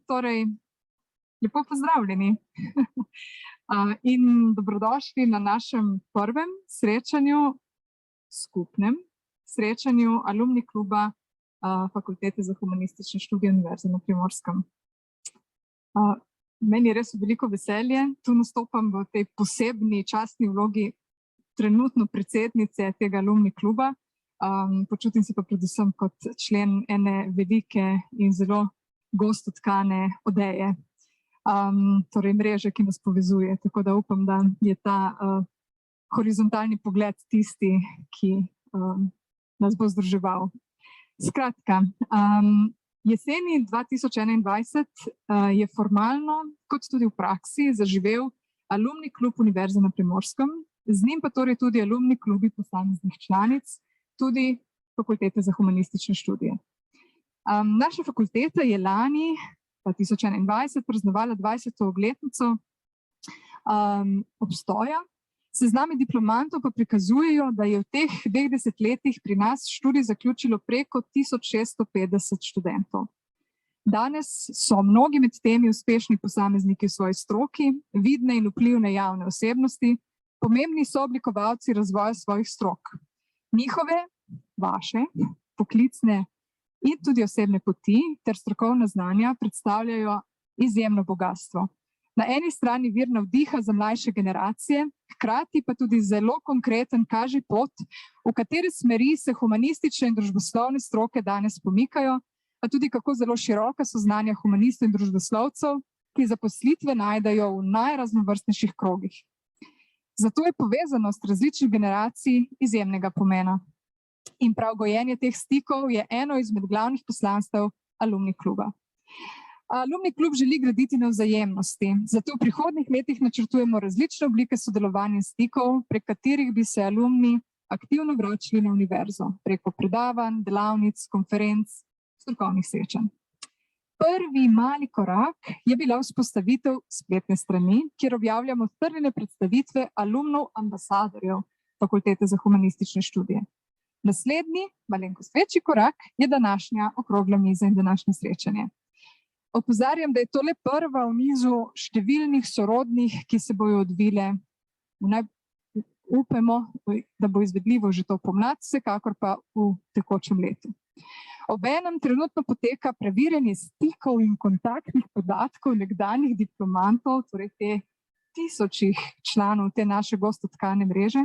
Torej, lepo pozdravljeni in dobrodošli na našem prvem srečanju, skupnem srečanju alumni kluba Fakultete za humanistične študije Univerze na Primorskem. Meni je res veliko veselje, tu nastopam v tej posebni častni vlogi trenutno predsednice tega alumni kluba. Počutim se pa predvsem kot člen ene velike in zelo gosto tkane odeje, torej mreže, ki nas povezuje. Tako da upam, da je ta horizontalni pogled tisti, ki nas bo združeval. Skratka, jeseni 2021 je formalno, kot tudi v praksi, zaživel alumni klub Univerze na Primorskem, z njim pa torej tudi alumni klubi posameznih članic, tudi Fakultete za humanistične študije. Naša fakulteta je lani 2021 praznovala 20. obletnico obstoja. Seznami diplomantov pa prikazujejo, da je v teh 20 letih pri nas študij zaključilo preko 1650 študentov. Danes so mnogi med temi uspešni posamezniki v svoji stroki, vidne in vplivne javne osebnosti, pomembni sooblikovalci razvoja svojih strok. Njihove, vaše, poklicne in tudi osebne poti ter strokovna znanja predstavljajo izjemno bogastvo. Na eni strani vir navdiha za mlajše generacije, hkrati pa tudi zelo konkreten kaže pot, v katere smeri se humanistične in družboslovne stroke danes pomikajo, a tudi kako zelo široka so znanja humanistov in družboslovcev, ki zaposlitve najdejo v najraznovrstnejših krogih. Zato je povezanost različnih generacij izjemnega pomena. In prav gojenje teh stikov je eno izmed glavnih poslanstev alumni kluba. Alumni klub želi graditi na vzajemnosti, zato v prihodnjih letih načrtujemo različne oblike sodelovanja in stikov, prek katerih bi se alumni aktivno vračali na univerzo, preko predavanj, delavnic, konferenc, strokovnih srečanj. Prvi mali korak je bila vzpostavitev spletne strani, kjer objavljamo strnjene predstavitve alumnov ambasadorjev Fakultete za humanistične študije. Naslednji, malenkost večji korak, je današnja okrogla miza in današnje srečanje. Opozarjam, da je to le prva v nizu številnih sorodnih, ki se bojo odvile. Upamo, da bo izvedljivo že to pomlad, vsekakor pa v tekočem letu. Obenem trenutno poteka preverjanje stikov in kontaktnih podatkov nekdanjih diplomantov, torej te tisočih članov te naše gosto tkane mreže,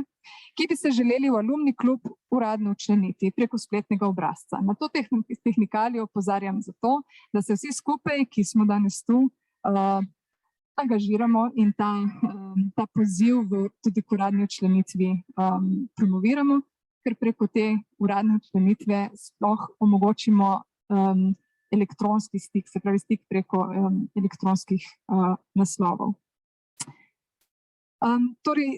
ki bi se želeli v alumni klub uradno včlaniti preko spletnega obrazca. Na to tehnikalijo opozarjam zato, da se vsi skupaj, ki smo danes tu, angažiramo in ta poziv tudi k uradni včlanitvi promoviramo, ker preko te uradne včlanitve sploh omogočimo elektronski stik, se pravi stik preko elektronskih naslovov. Torej,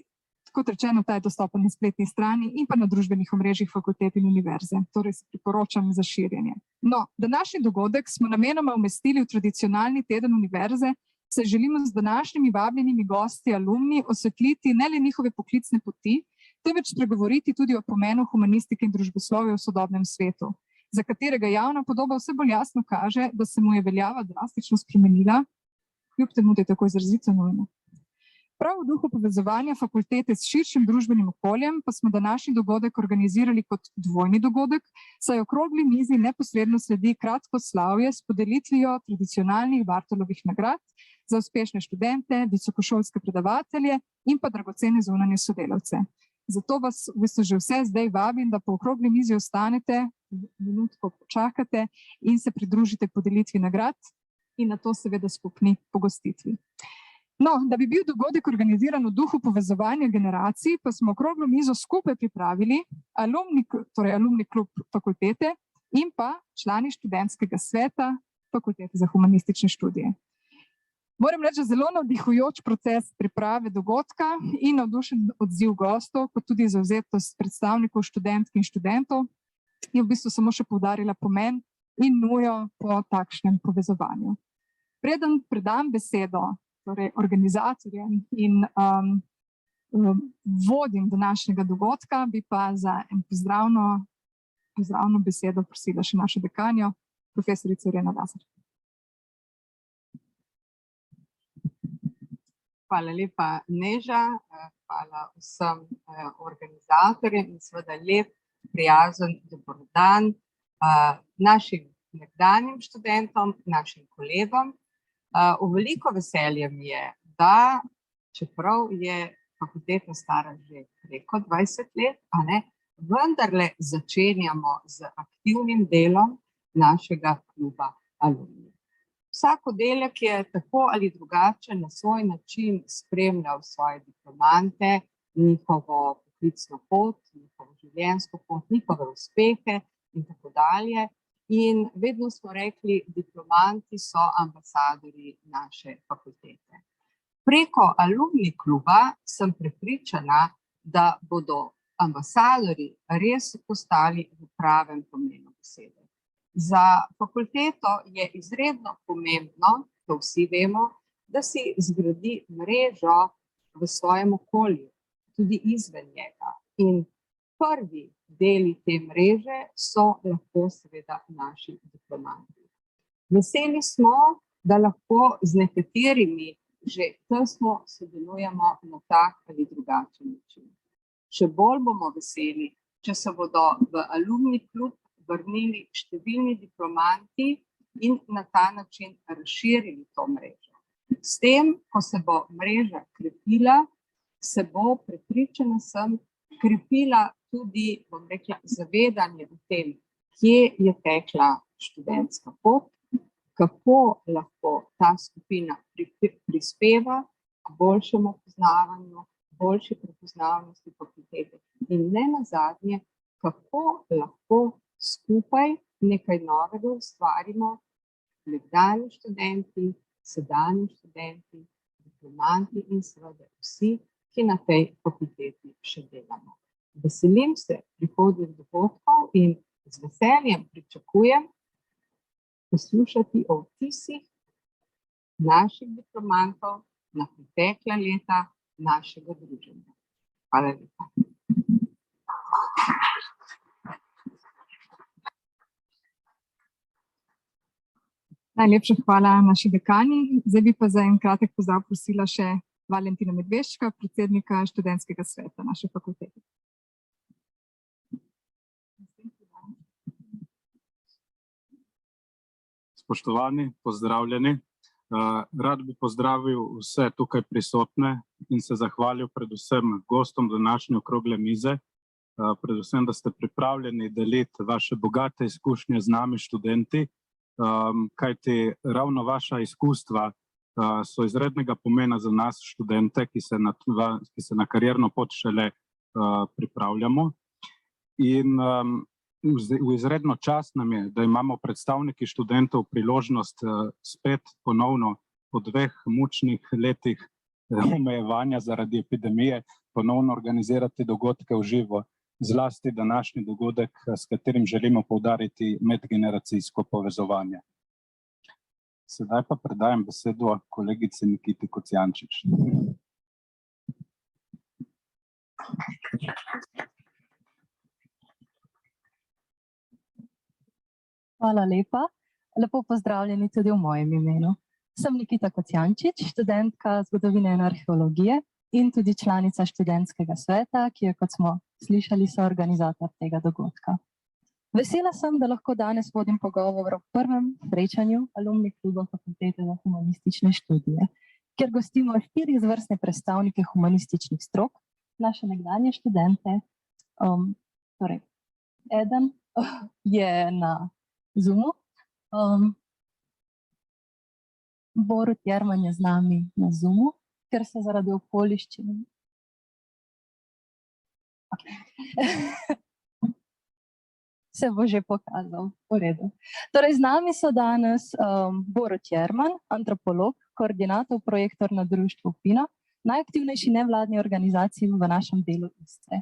kot rečeno, ta je dostopen na spletni strani in pa na družbenih omrežjih fakultet in univerze, torej se priporočam za širjenje. No, današnji dogodek smo namenoma umestili v tradicionalni teden univerze, saj želimo z današnjimi vabljenimi gosti, alumni, osvetliti ne le njihove poklicne poti, temveč spregovoriti tudi o pomenu humanistike in družboslovja v sodobnem svetu, za katerega javna podoba vse bolj jasno kaže, da se mu je veljava drastično spremenila, kljub temu, da je tako izrazito nujno. Prav v duhu povezovanja fakultete s širšim družbenim okoljem pa smo današnji dogodek organizirali kot dvojni dogodek, saj okrogli mizi neposredno sledi kratko slavje s podelitvijo tradicionalnih Bartolovih nagrad za uspešne študente, visokošolske predavatelje in pa dragocene zunanje sodelavce. Zato vas v bistvu že vse zdaj vabim, da po okrogli mizi ostanete, minutko počakate in se pridružite podelitvi nagrad in na to seveda skupni pogostitvi. No, da bi bil dogodek organiziran v duhu povezovanja generacij, pa smo okroglo mizo skupaj pripravili alumni klub fakultete in pa člani študentskega sveta Fakultete za humanistične študije. Moram reči, zelo navdihujoč proces priprave dogodka in navdušen odziv gostov, kot tudi zavzetost predstavnikov študentk in študentov, je v bistvu samo še poudarila pomen in nujo po takšnem povezovanju. Preden predam besedo torej organizatorjem in vodim današnjega dogodka, bi pa za en pozdravno besedo prosila še našo dekanjo, profesorico Ireno Lazar. Hvala lepa, Neža, hvala vsem organizatorjem in seveda lep, prijazen dober dan našim nekdanjim študentom, našim kolegom. V veliko veselje mi je, da čeprav je fakulteta stara že preko 20 let, vendarle začenjamo z aktivnim delom našega kluba Alumni. Vsak oddelek je tako ali drugače na svoj način spremljal svoje diplomante, njihovo poklicno pot, njihovo življenjsko pot, njihove uspehe in tako dalje. In vedno smo rekli, diplomanti so ambasadorji naše fakultete. Preko Alumni kluba sem prepričana, da bodo ambasadorji res postali v pravem pomenu besede. Za fakulteto je izredno pomembno, to vsi vemo, da si zgradi mrežo v svojem okolju, tudi izven njega. In prvi deli te mreže so lahko seveda naši diplomanti. Veseli smo, da lahko z nekaterimi že tesno sodelujemo na tak ali drugačen način. Še bolj bomo veseli, če se bodo v Alumni klub vrnili številni diplomanti in na ta način razširili to mrežo. S tem, ko se bo mreža krepila, se bo, prepričana sem, krepila tudi, bom rekla, zavedanje o tem, kje je tekla študentska pot, kako lahko ta skupina prispeva k boljšemu poznavanju, boljši prepoznavnosti fakultete in ne nazadnje, kako lahko skupaj nekaj novega ustvarimo, nekdanji študenti, sedanji študenti, diplomanti in seveda vsi, ki na tej fakulteti še delamo. Veselim se prihodnjih dogodkov in z veseljem pričakujem poslušati o vtisih naših diplomantov na pretekla leta našega druženja. Hvala lepa. Najlepša hvala naši dekani. Zdaj bi pa za en kratek pozdrav prosila še Valentina Medveščka, predsednika študentskega sveta naše fakultete. Spoštovani, pozdravljeni. Rad bi pozdravil vse tukaj prisotne in se zahvalil predvsem gostom današnje okrogle mize, predvsem, da ste pripravljeni deliti vaše bogate izkušnje z nami študenti, kajti ravno vaša izkustva so izrednega pomena za nas študente, ki se na karierno pot šele pripravljamo. In v izredno čast nam je, da imamo predstavniki študentov priložnost spet ponovno po 2 mučnih letih omejevanja zaradi epidemije ponovno organizirati dogodke v živo, zlasti današnji dogodek, s katerim želimo poudariti medgeneracijsko povezovanje. Sedaj pa predajam besedo kolegici Nikiti Kocijančič. Hvala lepa. Lepo pozdravljeni tudi v mojem imenu. Sem Nikita Kocijančič, študentka zgodovine in arheologije in tudi članica študentskega sveta, ki je, kot smo slišali, soorganizator tega dogodka. Vesela sem, da lahko danes vodim pogovor o prvem srečanju Alumni kluba Fakultete za humanistične študije, kjer gostimo 4 izvrstne predstavnike humanističnih strok, naše nekdanje študente. Torej, eden je na Zoomu. Borut Jerman je z nami na Zoomu, ker se zaradi okoliščin. Se bo že pokazal, v redu. Torej, z nami so danes Borut Jerman, antropolog, koordinator, projektor na društvu FINA, najaktivnejši nevladni organizaciji v našem delu Istre.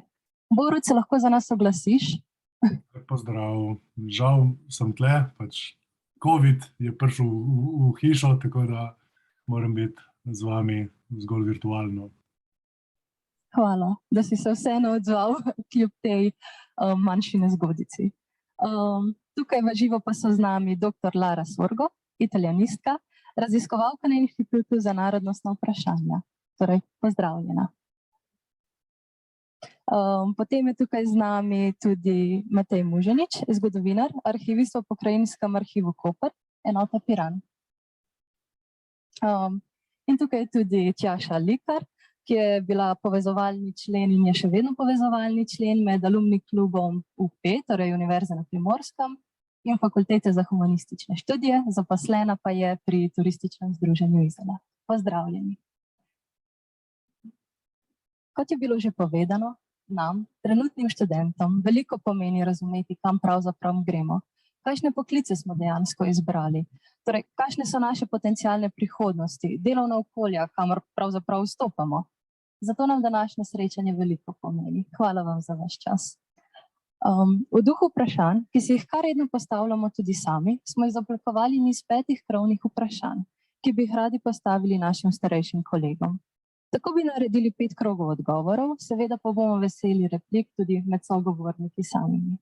Borut, se lahko za nas oglasiš? Pozdrav, žal sem tle, pač COVID je prišel v hišo, tako da moram biti z vami zgolj virtualno. Hvala, da si se vseeno odzval kljub tej manjši nezgodici. Tukaj v živo pa so z nami dr. Lara Sorgo, italijanistka, raziskovalka na Inštitutu za narodnostna vprašanja. Torej, pozdravljena. Potem je tukaj z nami tudi Matej Muženič, zgodovinar, arhivist v Pokrajinskem arhivu Koper, enota Piran. In tukaj je tudi Tjaša Likar, ki je bila povezovalni člen in je še vedno povezovalni člen med alumni klubom UP, torej Univerze na Primorskem, in Fakultete za humanistične študije, zaposlena pa je pri Turističnem združenju Izola. Pozdravljeni. Kot je bilo že povedano, nam, trenutnim študentom, veliko pomeni razumeti, kam pravzaprav gremo, kakšne poklice smo dejansko izbrali, torej, kakšne so naše potencialne prihodnosti, delovna okolja, kamor pravzaprav vstopamo. Zato nam današnje srečanje veliko pomeni. Hvala vam za vaš čas. V duhu vprašanj, ki si jih kar redno postavljamo tudi sami, smo izoblikovali niz 5 krovnih vprašanj, ki bi jih radi postavili našim starejšim kolegom. Tako bi naredili 5 krogov odgovorov, seveda pa bomo veseli replik tudi med sogovorniki samimi.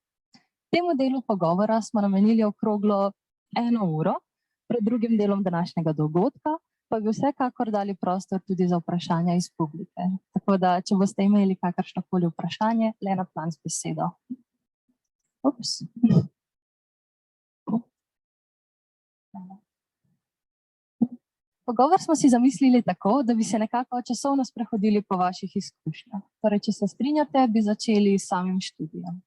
Temu delu pogovora smo namenili okroglo 1 uro, pred drugim delom današnjega dogodka, pa bi vsekakor dali prostor tudi za vprašanja iz publike. Tako da, če boste imeli kakršnokoli vprašanje, le na plan z besedo. Ups. Pogovor smo si zamislili tako, da bi se nekako časovno sprehodili po vaših izkušnjah. Torej, če se strinjate, bi začeli s samim študijem.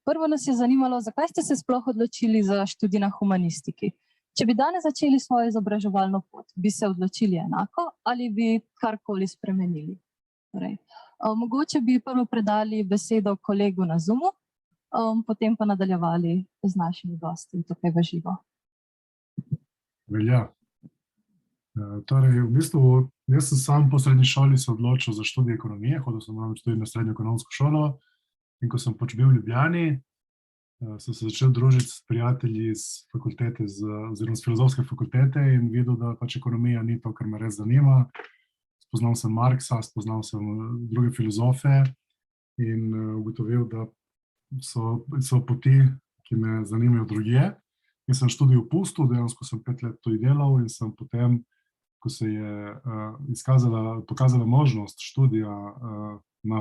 Prvo nas je zanimalo, zakaj ste se sploh odločili za študij na humanistiki. Če bi danes začeli svojo izobraževalno pot, bi se odločili enako ali bi karkoli spremenili? Torej, mogoče bi prvo predali besedo kolegu na Zoomu, potem pa nadaljevali z našimi gosti tukaj v živo. Velja. Torej, v bistvu, jaz sem sam po srednji šoli se odločil za študij ekonomije, hodil sem tudi na srednjo ekonomsko šolo in ko sem pač bil v Ljubljani, sem se začel družiti s prijatelji iz fakultete, oziroma z filozofske fakultete in videl, da pač ekonomija ni to, kar me res zanima. Spoznal sem Marxa, spoznal sem druge filozofe in ugotovil, da so poti, ki me zanimajo drugje. In sem študij opustil, dejansko sem 5 let tudi delal in sem potem, ko se je pokazala možnost študija na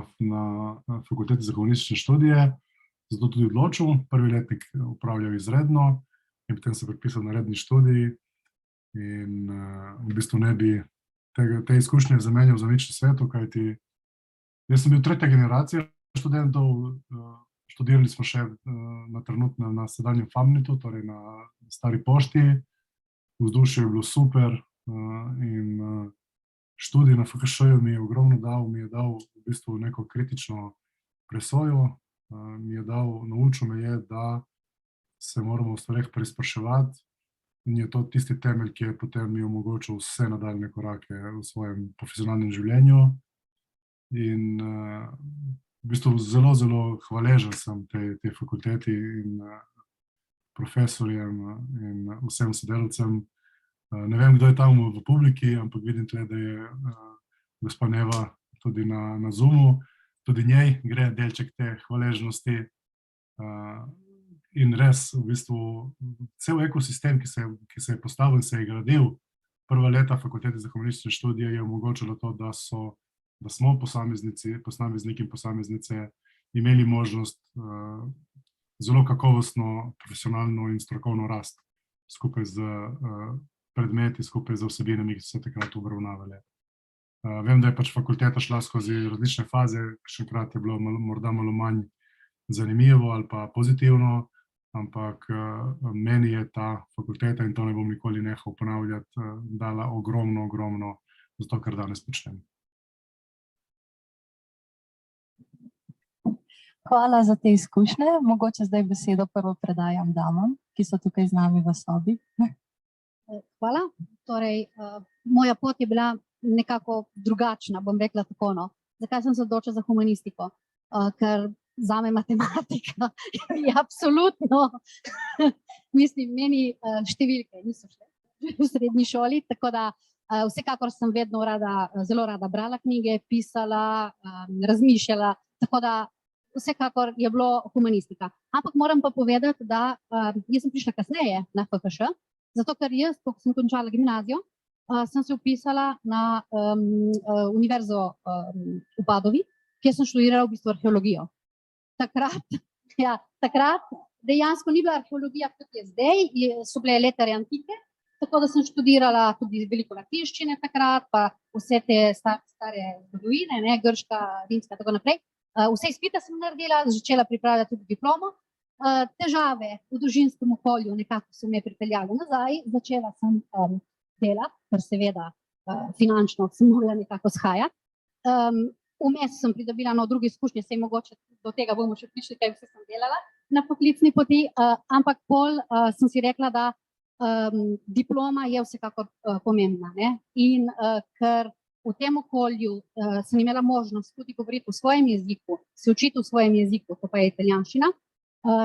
Fakulteti za humanistične študije, zato tudi odločil, prvi letnik opravljal izredno in potem se prepisal na redni študij in v bistvu ne bi te izkušnje zamenjal za nič na svetu, kajti jaz sem bil 3. generacija študentov, študirali smo še na sedanjem Famnitu, torej na Stari pošti, vzdušje je bilo super in študij na FKŠ-ju mi je ogromno dal, mi je dal v bistvu neko kritično presojo, naučil me je, da se moramo v stvareh preizpraševati in je to tisti temelj, ki je potem mi omogočil vse nadaljne korake v svojem profesionalnem življenju in v bistvu zelo, zelo hvaležen sem tej fakulteti in profesorjem in vsem sodelavcem. Ne vem, kdo je tam v publiki, ampak vidim tle, da je gospa Neva tudi na Zoomu. Tudi njej gre delček te hvaležnosti in res v bistvu cel ekosistem, ki se je postavil in se je gradil prva leta Fakultete za humanistične študije, je omogočilo to, da smo posamezniki in posameznice imeli možnost zelo kakovostno, profesionalno in strokovno rast skupaj z predmeti, skupaj z vsebinami, ki so se takrat obravnavali. Vem, da je pač fakulteta šla skozi različne faze, kakšenkrat je bilo morda malo manj zanimivo ali pa pozitivno, ampak meni je ta fakulteta, in to ne bom nikoli nehal ponavljati, dala ogromno za to, kar danes počnem. Hvala za te izkušnje. Mogoče zdaj besedo prvo predajam damam, ki so tukaj z nami v sobi. Hvala. Torej, moja pot je bila nekako drugačna, bom rekla tako. Zakaj sem se odločila za humanistiko? Ker zame matematika je absolutno, mislim, meni številke niso šle v srednji šoli, tako da vsekakor sem vedno zelo rada brala knjige, pisala, razmišljala, tako da vsekakor je bilo humanistika. Ampak moram pa povedati, da jaz sem prišla kasneje na FKŠ, zato ker jaz, ko sem končala gimnazijo, sem se vpisala na univerzo v Padovi, kjer sem študirala v bistvu arheologijo. Takrat dejansko ni bila arheologija, kot je zdaj, so bile letere antike, tako da sem študirala tudi veliko latinščine takrat, pa vse te stare zgodovine, ne, grška, rimska, tako naprej. Vse izpite sem naredila, začela pripravljati tudi diplomo. Težave v družinskem okolju nekako so me pripeljali nazaj, začela sem delati, ker seveda finančno sem morala nekako shajati. Vmes sem pridobila druge izkušnje, sej mogoče do tega bomo še prišli, kaj vse sem delala na poklicni poti, ampak pol sem si rekla, da diploma je vsekakor pomembna, ne? In ker v tem okolju sem imela možnost tudi govoriti v svojem jeziku, se učiti v svojem jeziku, to pa je italijanščina,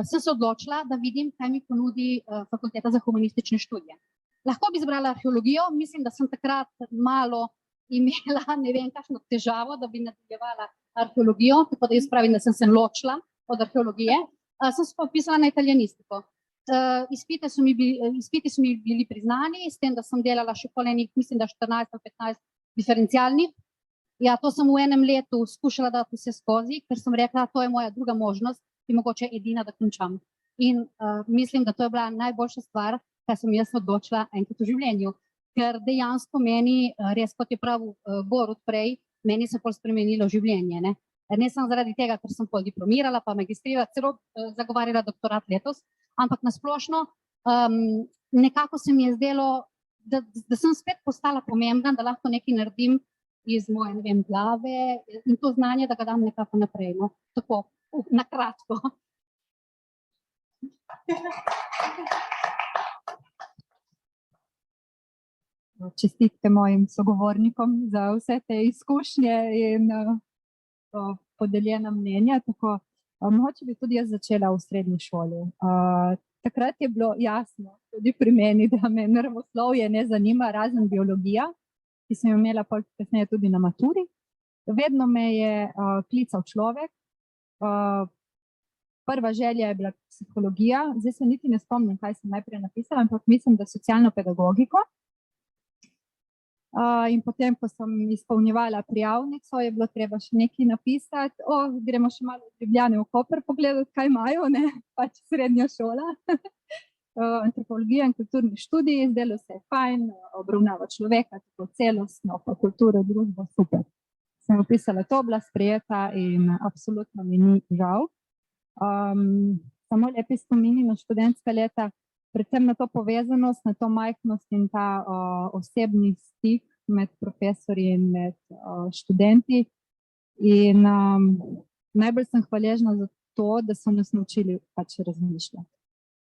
sem se odločila, da vidim, kaj mi ponudi Fakulteta za humanistične študije. Lahko bi izbrala arheologijo, mislim, da sem takrat malo imela, ne vem, kakšno težavo, da bi nadaljevala arheologijo, tako da jaz pravim, da sem se ločila od arheologije. Sem se pa vpisala na italijanistiko. Izpiti so mi bili priznani, s tem, da sem delala še polenih, mislim, da 14 ali 15 diferencialnih. Ja, to sem v enem letu skušala dati vse skozi, ker sem rekla, to je moja druga možnost in mogoče edina, da končam. In mislim, da to je bila najboljša stvar, kar sem jaz odločila enkrat v življenju. Ker dejansko meni, res kot je pravil Borut prej, meni se pol spremenilo življenje. Ne samo zaradi tega, ker sem pol diplomirala, pa magistrirala, celo zagovarjala doktorat letos, ampak nasplošno nekako se mi je zdelo, da sem spet postala pomembna, da lahko nekaj naredim iz moje, ne vem, glave in to znanje, da ga dam nekako naprej. No? Tako, na kratko. Čestitke mojim sogovornikom za vse te izkušnje in podeljena mnenja. Tako, mogoče bi tudi jaz začela v srednji šoli. Takrat je bilo jasno, tudi pri meni, da me naravoslovje ne zanima, razen biologija, ki sem jo imela kasneje tudi na maturi. Vedno me je klical človek. Prva želja je bila psihologija. Zdaj se niti ne spomnim, kaj sem najprej napisala, ampak mislim, da socialno pedagogiko. In potem, ko sem izpolnjevala prijavnico, je bilo treba še nekaj napisati. Gremo še malo v Ljubljane v Koper pogledati, kaj imajo, ne, pač srednja šola. Antropologija in kulturni študiji, zdelo se je fajn, obravnava človeka, tako celostno, pa kulturo, družbo, super. Sem opisala to, bila sprejeta in absolutno mi ni žal. Samo lepi spomini na študentska leta, predvsem na to povezanost, na to majhnost in ta osebni stik med profesorji in med študenti. In najbolj sem hvaležna za to, da so nas naučili pač razmišljati.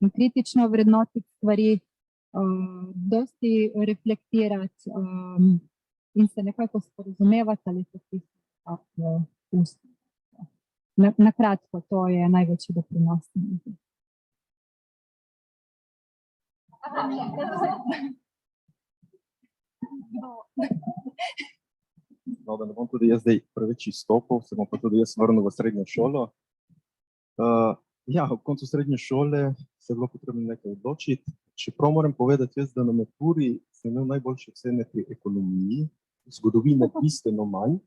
In kritično vrednotiti stvari, dosti reflektirati in se nekako sporazumevati ali to tisto ustno. Na kratko, to je največji doprinos. No, da ne bom tudi jaz zdaj preveč izstopil, se bom pa tudi jaz vrnil v srednjo šolo. Ja, ob koncu srednje šole se je bilo potrebno nekaj odločiti. Čeprav moram povedati jaz, da na maturi sem imel najboljše ocene pri ekonomiji, zgodovine bistveno manj,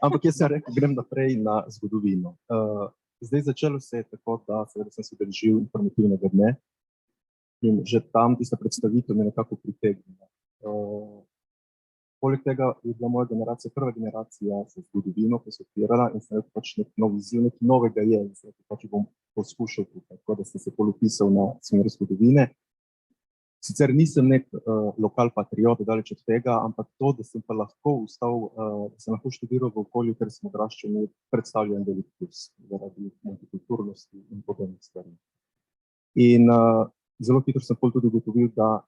ampak jaz sem rekel, grem naprej na zgodovino. Zdaj začelo se je tako, da seveda sem se udeležil informativnega dne in že tam tista predstavitev me nekako pritegnila. Poleg tega je bila moja generacija prva generacija za zgodovino, ki se odpirala in sem rekel pač nek nov izziv, nekaj novega je in sem rekel pač bom poskušal tukaj, tako da sem se polupisal na smer zgodovine. Sicer nisem nek lokal patriot, daleč od tega, ampak to, da sem pa lahko da sem lahko študiral v okolju, ker sem odraščal, mi predstavlja en velik plus zaradi multikulturnosti in podobnih stvari. In zelo hitro sem tudi ugotovil, da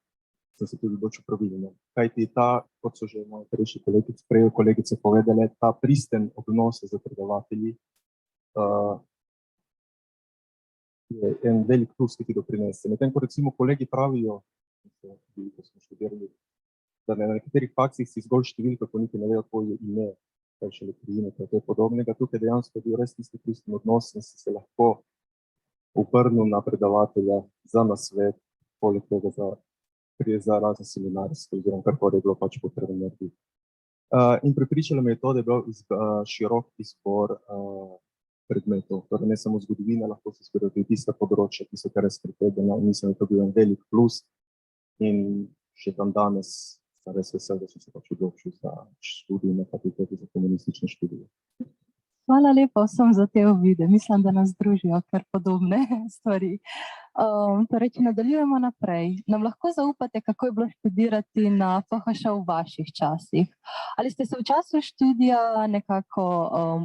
sem se tudi odločil pravilno. Kajti ta, kot so že moje prejšnje kolegice povedale, ta pristen odnos z predavatelji je en velik plus, ki ti doprinese. Medtem ko recimo kolegi pravijo, ko smo študirali, da na nekaterih faksih si zgolj številka, ko niti ne vejo, tvoje ime, kaj šele priimek, kaj podobnega. Tukaj dejansko je bil res tisti pristen odnos in si se lahko obrnil na predavatelja za nasvet, poleg tega za za razne seminarske oziroma karkoli je bilo pač potrebno narediti. In prepričalo me je to, da je bil širok izbor predmetov, torej ne samo zgodovina, lahko se izbirajo tudi tista področja, ki so kar res pretegljena, in mislim, da to bil en velik plus in še tam danes sem res vesel, da sem se pač odločil za študij na fakulteti za komunistične študije. Hvala lepa vsem za te uvide. Mislim, da nas družijo kar podobne stvari. Torej, če nadaljujemo naprej, nam lahko zaupate, kako je bilo študirati na FHŠ v vaših časih? Ali ste se v času študija nekako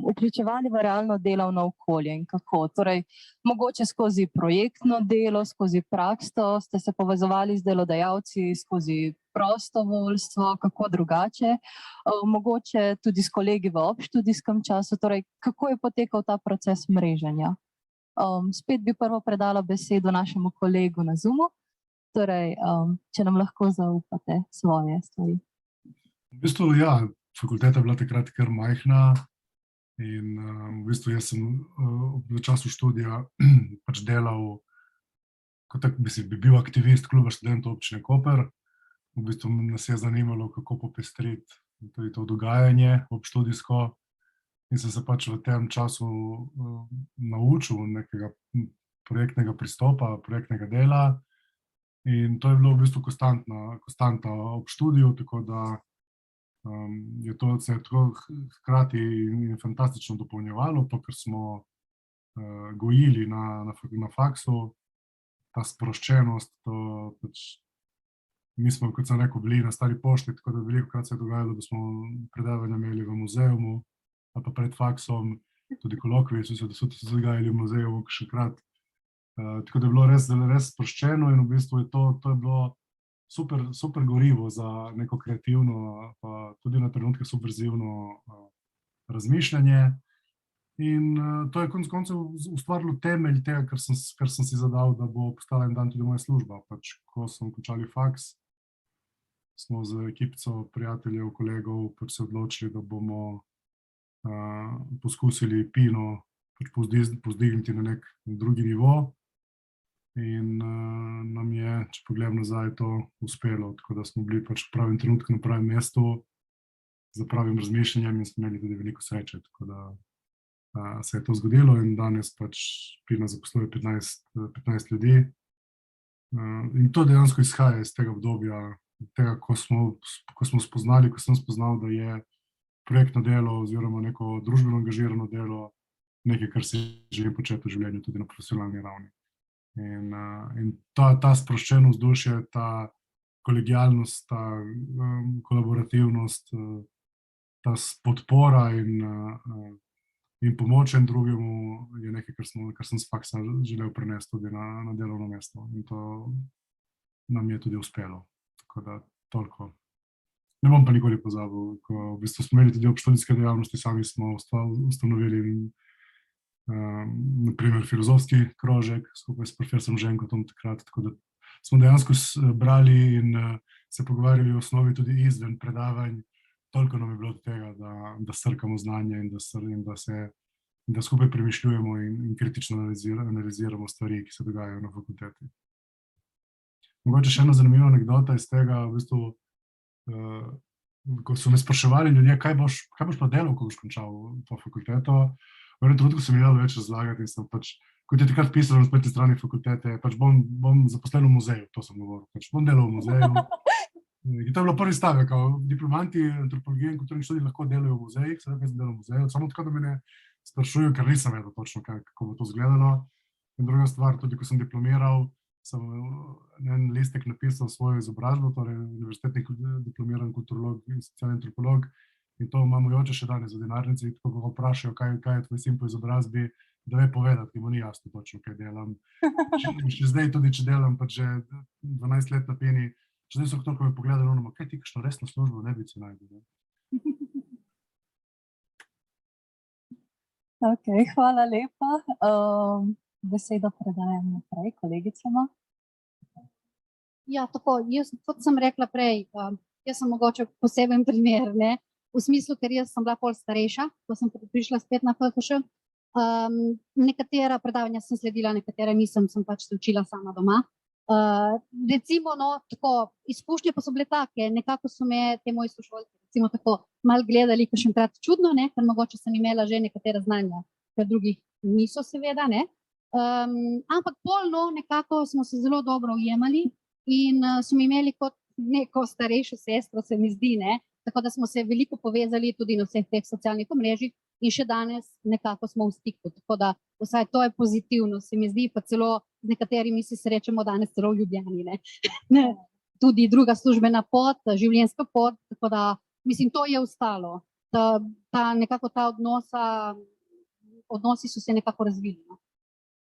vključevali v realno delovno okolje in kako? Torej, mogoče skozi projektno delo, skozi prakso, ste se povezovali z delodajalci, skozi prostovoljstvo, kako drugače, mogoče tudi s kolegi v obštudijskem času, torej kako je potekal ta proces mreženja? Spet bi prvo predala besedo našemu kolegu na Zoomu, torej če nam lahko zaupate svoje stvari. V bistvu, ja, fakulteta je bila takrat kar majhna in v bistvu jaz sem v času študija pač delal, kot tak bi bil aktivist kluba študentov občine Koper. V bistvu nas je zanimalo, kako popestriti tudi to dogajanje obštudijsko in sem se pač v tem času naučil nekega projektnega pristopa, projektnega dela in to je bilo v bistvu konstanta ob študiju, tako da je to se tako hkrati in fantastično dopolnjevalo, to, kar smo gojili na faksu, ta sproščenost, to pač mi smo, kot sem rekel, bili na Stari pošti, tako da velikokrat se je dogajalo, da smo predavanja imeli v muzeju ali pa pred faksom, tudi kolokviji so se dogajali v muzeju kakšenkrat. Tako da je bilo res sproščeno in v bistvu je to je bilo super gorivo za neko kreativno, pa tudi na trenutke subverzivno razmišljanje. In to je konec koncev ustvarilo temelj tega, kar sem si zadal, da bo postala en dan tudi moja služba. Pač, ko smo končali faks, smo z ekipico prijateljev, kolegov pač se odločili, da bomo poskusili Pino pač povzdigniti na nek drugi nivo. In nam je, če pogledam nazaj, to uspelo, tako da smo bili pač v pravem trenutku na pravem mestu za pravim razmišljanjem in smo imeli tudi veliko sreče, tako da se je to zgodilo in danes pač Pina zaposluje 15 ljudi. In to dejansko izhaja iz tega obdobja, tega, ko sem spoznal, da je projektno delo oziroma neko družbeno angažirano delo nekaj, kar si želim početi v življenju tudi na profesionalni ravni. In ta sproščenost vzdušja, ta kolegialnost, ta kolaborativnost, ta podpora in pomoč en drugemu je nekaj, kar sem s faksa želel prenesti tudi na delovno mesto. In to nam je tudi uspelo. Tako da toliko. Ne bom pa nikoli pozabil, ko v bistvu smo imeli tudi obštudijske dejavnosti, sami smo ustanovili naprimer filozofski krožek skupaj s profesorom Ženkotom takrat, tako da smo dejansko brali in se pogovarjali v osnovi tudi izven predavanj. Toliko nam je bilo od tega, da strkamo znanje in da skupaj premišljujemo in kritično analiziramo stvari, ki se dogajajo na fakulteti. Mogoče še ena zanimiva anekdota iz tega, v bistvu, ko so me spraševali ljudje, kaj boš pa delal, ko boš končal to fakulteto. V enem trenutku sem imel več razlagati in sem pač, kot je takrat pisalo na spletni strani fakultete, pač bom zaposlen v muzeju, to sem govoril, pač bom delal v muzeju. In to je bilo prvi stavek, diplomanti antropologije in kulturnih študij lahko delajo v muzejih, sedaj pa sem delal v muzeju, samo tako, da me ne sprašujejo, ker nisem vedel točno, kako bo to izgledalo. In druga stvar, tudi ko sem diplomiral, sem en listek napisal svojo izobrazbo, torej univerzitetni diplomiran kulturolog in socialni antropolog, in to imamo joče še danes v denarnici, tako ko vprašajo, kaj je tvoj sin po izobrazbi, da ve povedati, ki mu ni jasno točno, kaj delam. Še zdaj tudi, če delam, pa že 12 let na Pini, še zdaj so toliko me pogledali, kaj ti kakšno resno službo ne bi se najdel. Ok, hvala lepa. Besedo predajam naprej kolegicama. Ja, tako, kot sem rekla prej, jaz sem mogoče poseben primer, ne? V smislu, ker jaz sem bila pol starejša, ko sem prišla spet na FHŠ. Nekatera predavanja sem sledila, nekatera nisem, sem pač se učila sama doma. Recimo, no, tako, izkušnje pa so bile take, nekako so me te moji sošolci recimo tako malo gledali kakšenkrat čudno, ne, ker mogoče sem imela že nekatera znanja, ker drugih niso seveda, ne. Ampak polno nekako smo se zelo dobro ujemali in smo imeli kot neko starejšo sestro, se mi zdi, ne, tako da smo se veliko povezali tudi na vseh teh socialnih omrežjih in še danes nekako smo v stiku, tako da vsaj to je pozitivno, se mi zdi, pa celo z nekaterimi se srečamo danes celo v Ljubljani, ne. Tudi druga službena pot, življenjska pot, tako da mislim, to je ostalo, nekako ta odnosi so se nekako razvili.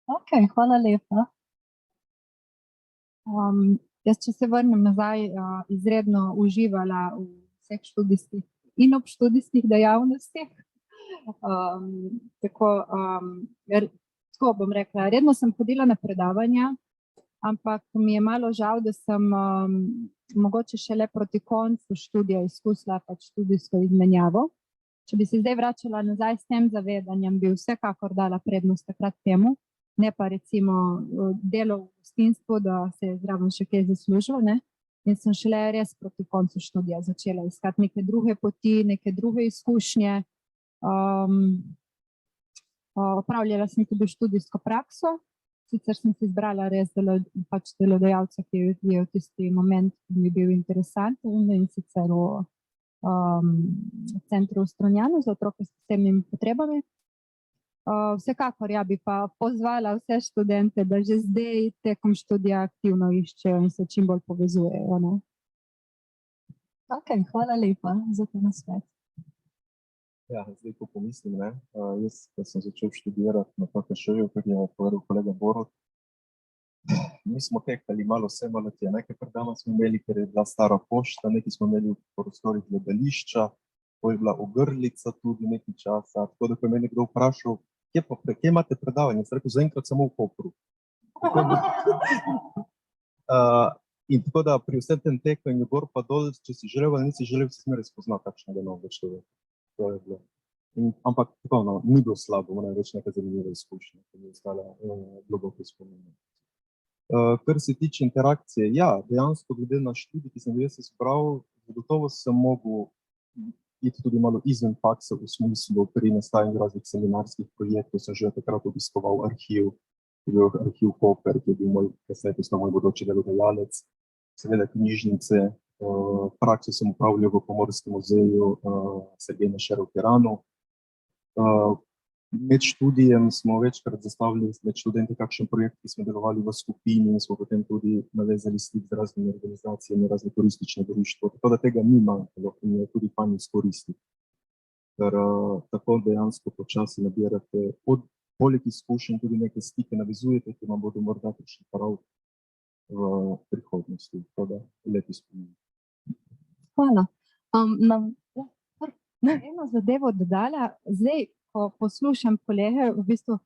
Ok, hvala lepa. Jaz, če se vrnem nazaj, izredno uživala v vseh študijskih in obštudijskih dejavnostih. Tako bom rekla, redno sem hodila na predavanja, ampak mi je malo žal, da sem mogoče šele proti koncu študija izkusila pač študijsko izmenjavo. Če bi se zdaj vračala nazaj s tem zavedanjem, bi vsekakor dala prednost takrat temu, ne pa recimo delo v gostinstvu, da se je zraven še kaj zaslužilo, ne. In sem šele res proti koncu študija začela iskati neke druge poti, neke druge izkušnje. Opravljala sem tudi študijsko prakso, sicer sem si izbrala res delodajalca, ki je v tisti moment mi bil interesanten, in sicer v centru v Strunjanu za otroke s posebnimi potrebami. Vsekakor ja bi pa pozvala vse študente, da že zdaj tekom študija aktivno iščejo in se čim bolj povezujejo, ne. Ok, hvala lepa za ta nasvet. Ja, zdaj ko pomislim, ne, jaz, ko sem začel študirati na PKŠ-ju, kar je povedal kolega Borut, mi smo tehtali malo vse, malo tje, nekaj predama smo imeli, ker je bila stara pošta, nekaj smo imeli v prostorih gledališča, to je bila ogrlica tudi nekaj časa, tako da ko je me nekdo vprašal, kje imate predavanje, sem rekel, zaenkrat samo v Kopru. In tako da pri vsem tem tekanju gor pa dol, če si želel ali nisi želel, si smeri spoznati kakšnega novega človeka. To je bilo. Ampak tako, no, ni bilo slabo, moram reči neka zanimiva izkušnja, ki mi je ostala globoko spominja. Kar se tiče interakcije, ja, dejansko glede na študij, ki sem jaz izbral, gotovo sem mogel iti tudi malo izven faksa v smislu pri nastajanju raznih seminarskih projektov, sem že takrat obiskoval arhiv, ki je bil arhiv Koper, ki je bil moj, kasneje moj bodoči delodajalec, seveda knjižnice, prakso sem upravljal v Pomorskem muzeju Sergeja Našera v Piranu. Med študijem smo večkrat zastavili med študenti kakšen projekt, ki smo delovali v skupini in smo potem tudi navezali stik z raznimi organizacijami, razne turistične društva, tako da tega ni manjkalo in je tudi fajn izkoristiti. Ker tako dejansko počasi nabirate poleg izkušenj tudi neke stike navezujete, ki vam bodo morda prišli prav v prihodnosti, tako da lepi spomin. Hvala. Eno zadevo dodala, zdaj, ko poslušam kolege, v bistvu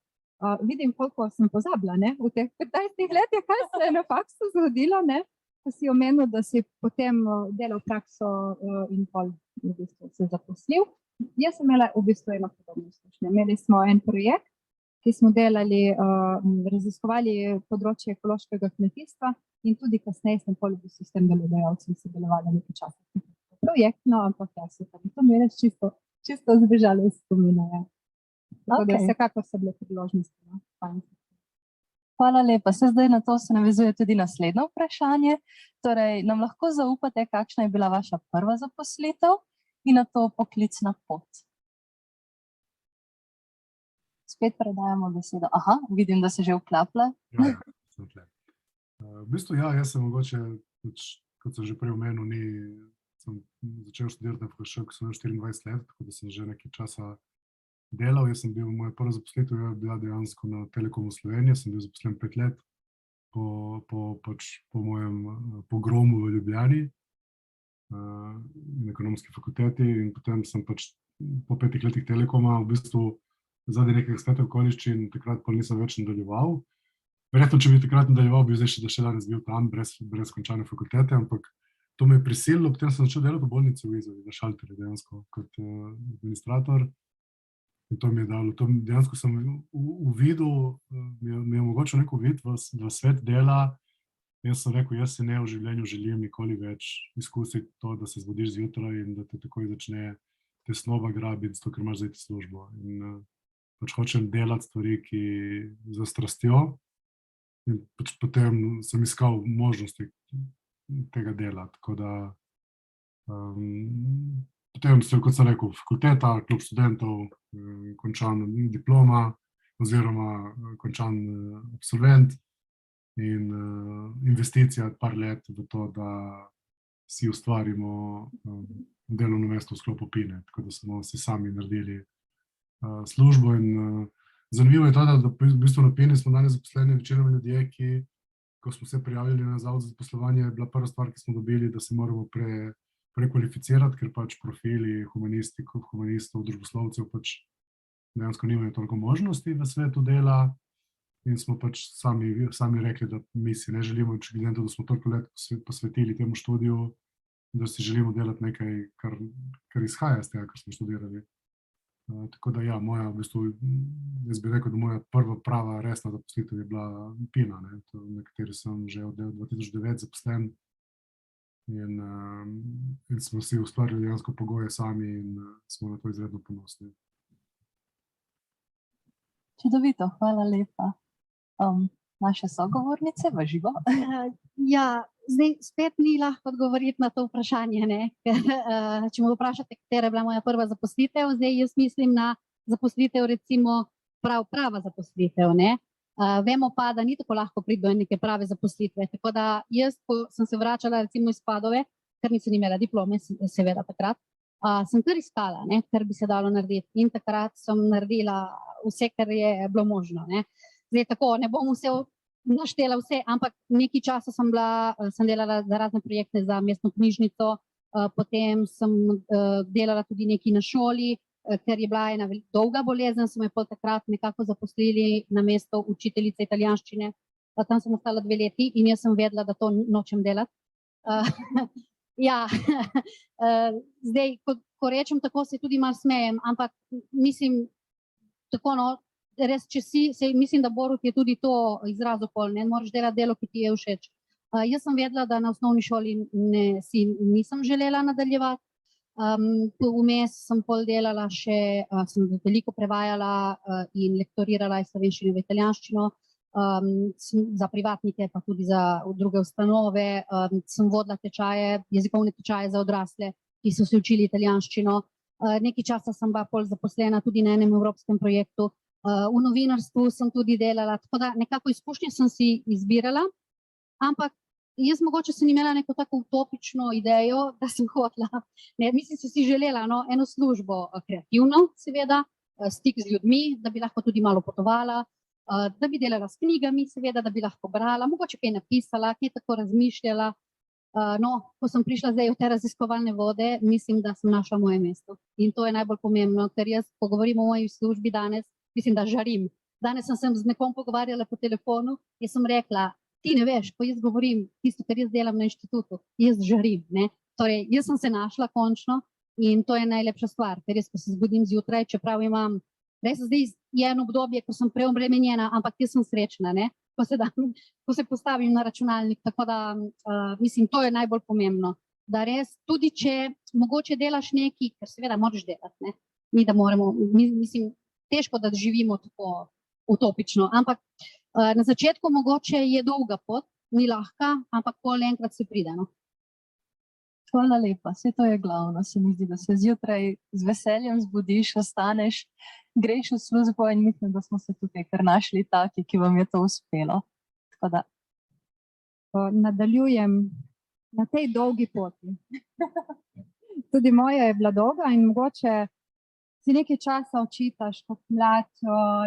vidim, koliko sem pozabila, ne, v teh 15 letih, kaj se je na faksu zgodilo, ne, ko si omenil, da si potem delal prakso in pol v bistvu se zaposlil. Jaz sem imela v bistvu eno podobno izkušnjo. Imeli smo en projekt, ki smo delali, raziskovali področje ekološkega kmetijstva in tudi kasneje sem pol v bistvu s tem delodajalcem sodelovala nekaj časa. Projektno, ampak ja, super. To mi je res čisto zbežalo iz spomina, ja. Tako da vsekakor so bile priložnosti, no. Hvala lepa. Zdaj na to se navezuje tudi naslednje vprašanje. Torej, nam lahko zaupate, kakšna je bila vaša prva zaposlitev in na to poklicna pot? Spet predajamo besedo. Aha, vidim, da se že vklapla. Ja, sem tle. V bistvu ja, jaz sem mogoče, kot sem že prej omenil, sem začel študirati na FKŠ, ko sem 24 let, tako da sem že nekaj časa delal. Jaz sem bil, moja prva zaposlitev je bila dejansko na Telekomu Slovenije, sem bil zaposlen 5 let po mojem pogromu v Ljubljani na ekonomski fakulteti in potem sem pač po 5 letih Telekoma v bistvu zadnji nekaj spletov okoliščin, takrat pa nisem več nadaljeval. Verjetno, če bi takrat nadaljeval, bi zdaj še danes bil tam brez končane fakultete, ampak to me je prisililo, potem sem začel delati v bolnici v Izovi, na šalterju dejansko, kot administrator. In to mi je dalo, dejansko sem uvidel, mi je omogočil nek uvid v svet dela, Jaz sem rekel, jaz se ne v življenju želim nikoli več izkusiti to, da se zbudiš zjutraj in da te takoj začne tesnoba grabiti, zato ker imaš zdaj službo. In pač hočem delati stvari, ki za strastjo, in pač potem sem iskal možnosti tega dela, tako da potem sem, kot sem rekel, fakulteta, klub študentov, končan diploma oziroma končan absolvent in investicija par let v to, da si ustvarimo delovno mesto v sklopu Pine, tako da smo si sami naredili službo in zanimivo je to, da v bistvu na Pini smo danes zaposleni večinoma ljudje, ki, ko smo se prijavili na Zavod za zaposlovanje, je bila prva stvar, ki smo dobili, da se moramo prekvalificirati, ker pač profili humanistov, družboslovcev pač dejansko nimajo toliko možnosti v svetu dela in smo pač sami rekli, da mi si ne želimo, če glede na to, da smo toliko let posvetili temu študiju, da si želimo delati nekaj, kar izhaja iz tega, kar smo študirali. Tako da ja, moja, v bistvu, jaz bi rekel, da moja prva prava resna zaposlitev je bila Pina, na kateri sem že od 2009 zaposlen in smo si ustvarili dejansko pogoje sami in smo na to izredno ponosni. Čudovito, hvala lepa. Naše sogovornice v živo. Ja, zdaj spet ni lahko odgovoriti na to vprašanje, ne? Ker če me vprašate, katera je bila moja prva zaposlitev, zdaj jaz mislim na zaposlitev recimo prava zaposlitev, ne? Vemo pa, da ni tako lahko priti do neke prave zaposlitve, tako da jaz, ko sem se vračala recimo iz Padove, ker nisem imela diplome, seveda takrat, sem kar iskala, ne, kar bi se dalo narediti in takrat sem naredila vse, kar je bilo možno, ne. Zdaj tako, ne bom vse naštela vse, ampak nekaj časa sem delala za razne projekte za mestno knjižnico, potem sem delala tudi nekaj na šoli, ker je bila ena dolga bolezen, so me pol takrat nekako zaposlili na mesto učiteljice italijanščine, tam sem ostala 2 leti in jaz sem vedela, da to nočem delati. Ja, zdaj, ko rečem tako, se tudi malo smejem, ampak mislim, tako no, res, če mislim, da Borut je tudi to izrazil pol, ne moraš delati delo, ki ti je všeč. Jaz sem vedela, da na osnovni šoli nisem želela nadaljevati, vmes sem pol delala še, sem veliko prevajala in lektorirala iz slovenščine v italijanščino, za privatnike pa tudi za druge ustanove, sem vodila tečaje, jezikovne tečaje za odrasle, ki so se učili italijanščino. Nekaj časa sem bila pol zaposlena tudi na enem evropskem projektu, v novinarstvu sem tudi delala, tako da nekako izkušnje sem si izbirala, ampak jaz mogoče sem imela neko tako utopično idejo, da sem hotela, mislim, sem si želela eno službo kreativno, seveda, stik z ljudmi, da bi lahko tudi malo potovala, da bi delala s knjigami, seveda, da bi lahko brala, mogoče kaj napisala, kaj tako razmišljala. No, ko sem prišla zdaj v te raziskovalne vode, mislim, da sem našla moje mesto. In to je najbolj pomembno, ker jaz, ko govorim o moji službi danes, mislim, da žarim. Danes sem se z nekom pogovarjala po telefonu in sem rekla, ti ne veš, ko jaz govorim tisto, kar jaz delam na inštitutu, jaz žarim, ne. Torej, jaz sem se našla končno in to je najlepša stvar, ker jaz, ko se zbudim zjutraj, čeprav imam, res zdaj je eno obdobje, ko sem preobremenjena, ampak jaz sem srečna, ne, ko se postavim na računalnik, tako da, mislim, to je najbolj pomembno, da res, tudi če mogoče delaš nekaj, ker seveda moraš delati, ne, mi da moramo, mislim, težko, da živimo tako utopično, ampak na začetku mogoče je dolga pot, ni lahka, ampak pol enkrat se pride, no. Hvala lepa, vse to je glavno, se mi zdi, da se zjutraj z veseljem zbudiš, ostaneš, greš v službo in mislim, da smo se tukaj kar našli taki, ki vam je to uspelo. Tako da. Nadaljujem na tej dolgi poti. Tudi moja je bila dolga in mogoče si nekaj časa očitaš kot mlad,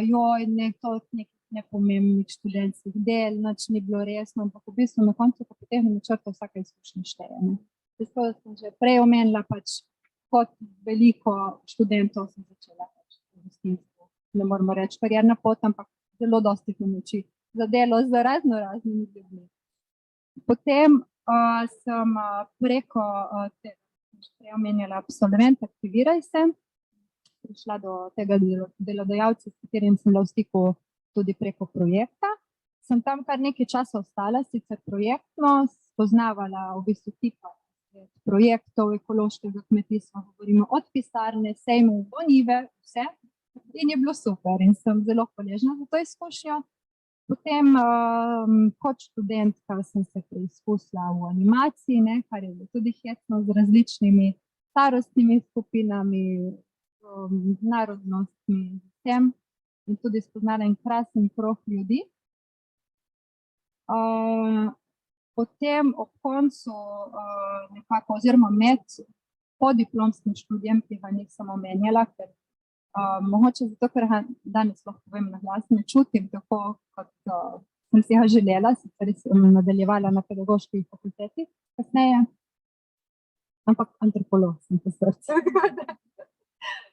joj, nekih nepomembnih študentskih del, nič ni bilo resno, ampak v bistvu na koncu pa potem načrta vsaka izkušnja šteje, ne. Zato sem že prej omenila, pač kot veliko študentov sem začela pač v gostinstvu, ne moramo reči karierna pot, ampak zelo dosti pomoči za delo z raznimi ljudmi. Potem sem preko tega, prej omenjala absolvent, Aktiviraj se, prišla do tega delodajalca, s katerim sem bila v stiku tudi preko projekta sem tam kar nekaj časa ostala, sicer projektno, spoznavala v bistvu tipa projektov ekološkega kmetijstva, govorimo od pisarne, sejmov, do njive, vse. In je bilo super in sem zelo hvaležna za to izkušnjo. Potem kot študentka sem se preizkusila v animaciji, ne, kar je bilo tudi hecno z različnimi starostnimi skupinami, narodnostmi, vsem. In tudi spoznala en krasen krog ljudi. Potem ob koncu nekako, oziroma med podiplomskim študijem, ki ga nisem omenjala, ker mogoče zato, ker ga danes lahko povem na glas, ne čutim tako, kot sem si ga želela, sicer sem nadaljevala na pedagoški fakulteti kasneje, ampak antropolog sem po srcu.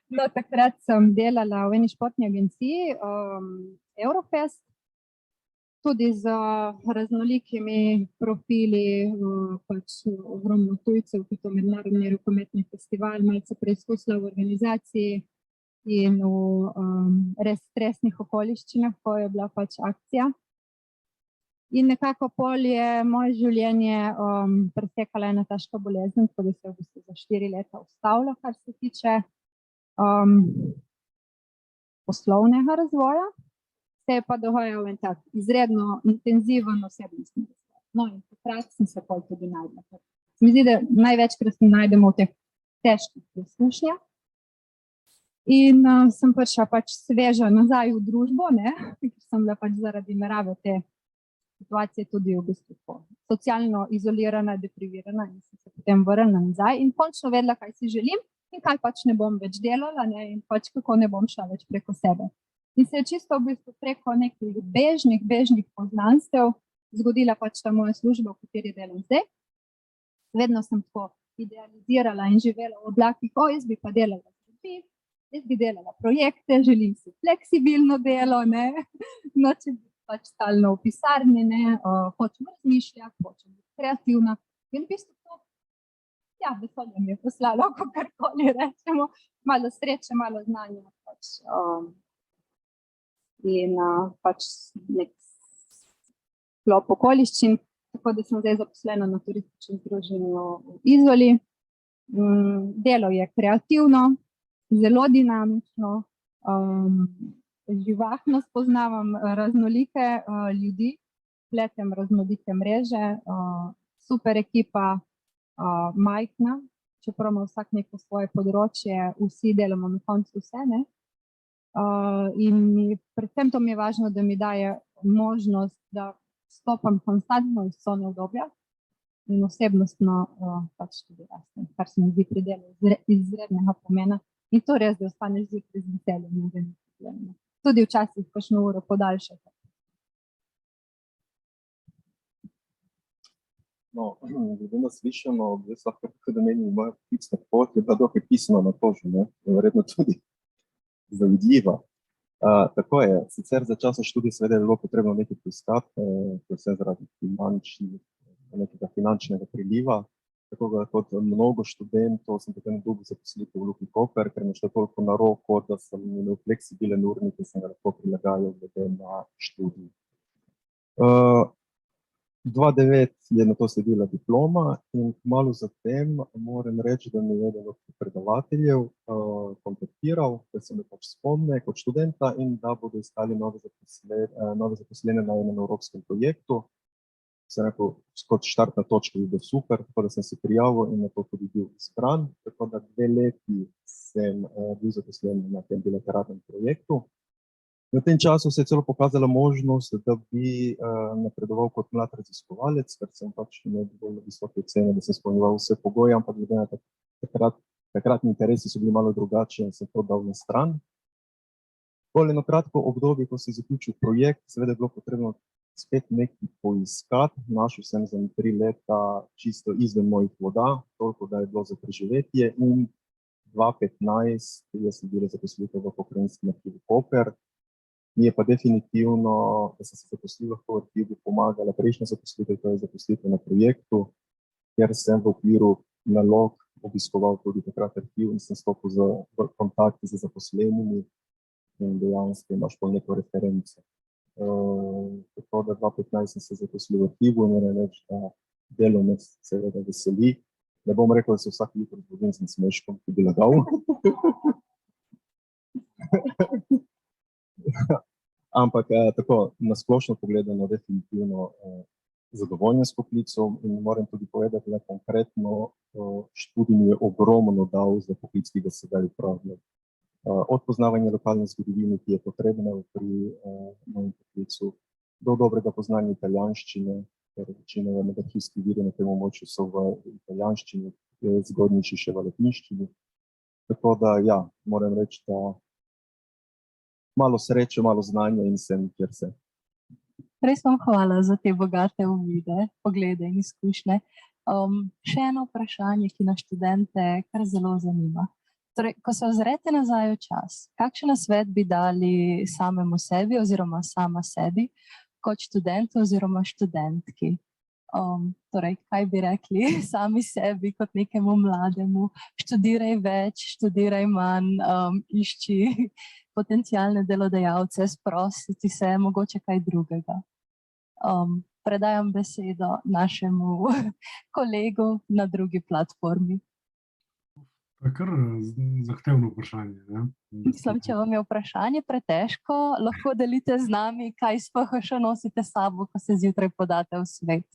No, takrat sem delala v eni športni agenciji, Eurofest, tudi z raznolikimi profili, pač ogromno tujcev, kot je mednarodni rokometni festival, malce preizkusila v organizaciji in v res stresnih okoliščinah, ko je bila pač akcija. In nekako pol je moje življenje presekala ena težka bolezen, tako da se je v bistvu za 4 leta ustavila, kar se tiče poslovnega razvoja. Se je pa dogajal en tak izredno intenziven osebnostni razvoj. No in takrat sem se pol tudi najdla. Se mi zdi, da največkrat se najdemo v teh težkih preizkušnjah. In sem prišla pač sveža nazaj v družbo, ne, ker sem bila pač zaradi narave te situacije tudi v bistvu socialno izolirana, deprivirana in sem se potem vrnila nazaj in končno vedela, kaj si želim in kaj pač ne bom več delala, ne, in pač kako ne bom šla več preko sebe. In se je čisto v bistvu preko nekih bežnih poznanstev zgodila pač ta moja služba, v kateri delam zdaj. Vedno sem tako idealizirala in živela v oblakih, jaz bi pa delala z ljudmi, jaz bi delala projekte, želim si fleksibilno delo, ne, nočem biti pač stalno v pisarni, ne, hočem razmišljati, hočem biti kreativna. In v bistvu to, ja, vesolje mi je poslalo, kakorkoli rečemo, malo sreče, malo znanja pač. In pač nek sklop okoliščin, tako da sem zdaj zaposlena na turističnem združenju v Izoli. Delo je kreativno, zelo dinamično, živahno spoznavam raznolike ljudi, pletem raznolike mreže, super ekipa, majhna, čeprav ima vsak neko svoje področje, vsi delamo na koncu vse, ne. In predvsem to mi je važno, da mi daje možnost, da stopam konstantno iz cone udobja in osebnostno pač tudi rastem, kar se mi zdi pri delu izrednega pomena. In to res, da ostaneš zjutraj z veseljem. Tudi včasih kakšno uro podaljšati. No, glede na slišano, jaz lahko tako da menim, moja poklicna pot je bila dokaj pisana na kožu, ne, verjetno tudi zavidljiva. Tako je, sicer za časa študija seveda je bilo potrebno nekaj poiskati, predvsem zaradi nekega finančnega priliva, tako da kot mnogo študentov sem potem dobil zaposlitev v Luki Koper, ker mi je šlo toliko na roko, da sem imel fleksibilen urnik in sem ga lahko prilagajal glede na študij. 2009 je na to sledila diploma in malo zatem moram reči, da mi je eden od predavateljev kontaktiral, da se me pač spomne kot študenta in da bodo iskali nove zaposlene na enem evropskem projektu. Sem rekel, kot štartna točka je bilo super, tako da sem se prijavil in na to tudi bil izbran. Tako da 2 leti sem bil zaposlen na tem bilateralnem projektu. V tem času se je celo pokazala možnost, da bi napredoval kot mlad raziskovalec, ker sem pač imel dovolj visoke ocene, da sem izpolnjeval vse pogoje, ampak glede na takratni interesi so bili malo drugačni in sem to dal na stran. Pol eno kratko obdobje, ko se je zaključil projekt, seveda je bilo potrebno spet nekaj poiskati. Našel sem za 3 leta čisto izven mojih voda, toliko, da je bilo za preživetje in 2015 je sledila zaposlitev v Pokrajinskem arhivu Koper. Mi je pa definitivno, da sem se zaposlil v arhivu, pomagala prejšnja zaposlitev, to je zaposlitev na projektu, ker sem v okviru nalog obiskoval tudi takrat arhiv in sem stopil v kontakte z zaposlenimi in dejansko imaš pol neko referenco. Tako da 2015 sem se zaposlil v arhivu in moram reči, da delo me seveda veseli. Ne bom rekel, da se vsak jutro zbudim z nasmeškom, ki bi lagal. Ampak tako, na splošno pogledano, definitivno zadovoljen s poklicom in moram tudi povedati, da konkretno študij mi je ogromno dal za poklic, ki ga sedaj upravljam. Od poznavanja lokalne zgodovine, ki je potrebna pri mojem poklicu, do dobrega poznanja italijanščine, ker večina arhivskih virov na tem območju so v italijanščini, zgodnejši še v latinščini. Tako da ja, moram reči, da malo sreče, malo znanja in sem, kjer sem. Res vam hvala za te bogate uvide, poglede in izkušnje. Še eno vprašanje, ki nas študente kar zelo zanima. Torej, ko se ozrete nazaj v čas, kakšen nasvet bi dali samemu sebi oziroma sama sebi kot študentu oziroma študentki? Torej, kaj bi rekli sami sebi kot nekemu mlademu? Študiraj več, študiraj manj, išči potencialne delodajalce, sprostiti se, mogoče kaj drugega. Predajam besedo našemu kolegu na drugi platformi. To je kar zahtevno vprašanje. Mislim, če vam je vprašanje pretežko, lahko delite z nami, kaj sploh še nosite s sabo, ko se zjutraj podate v svet.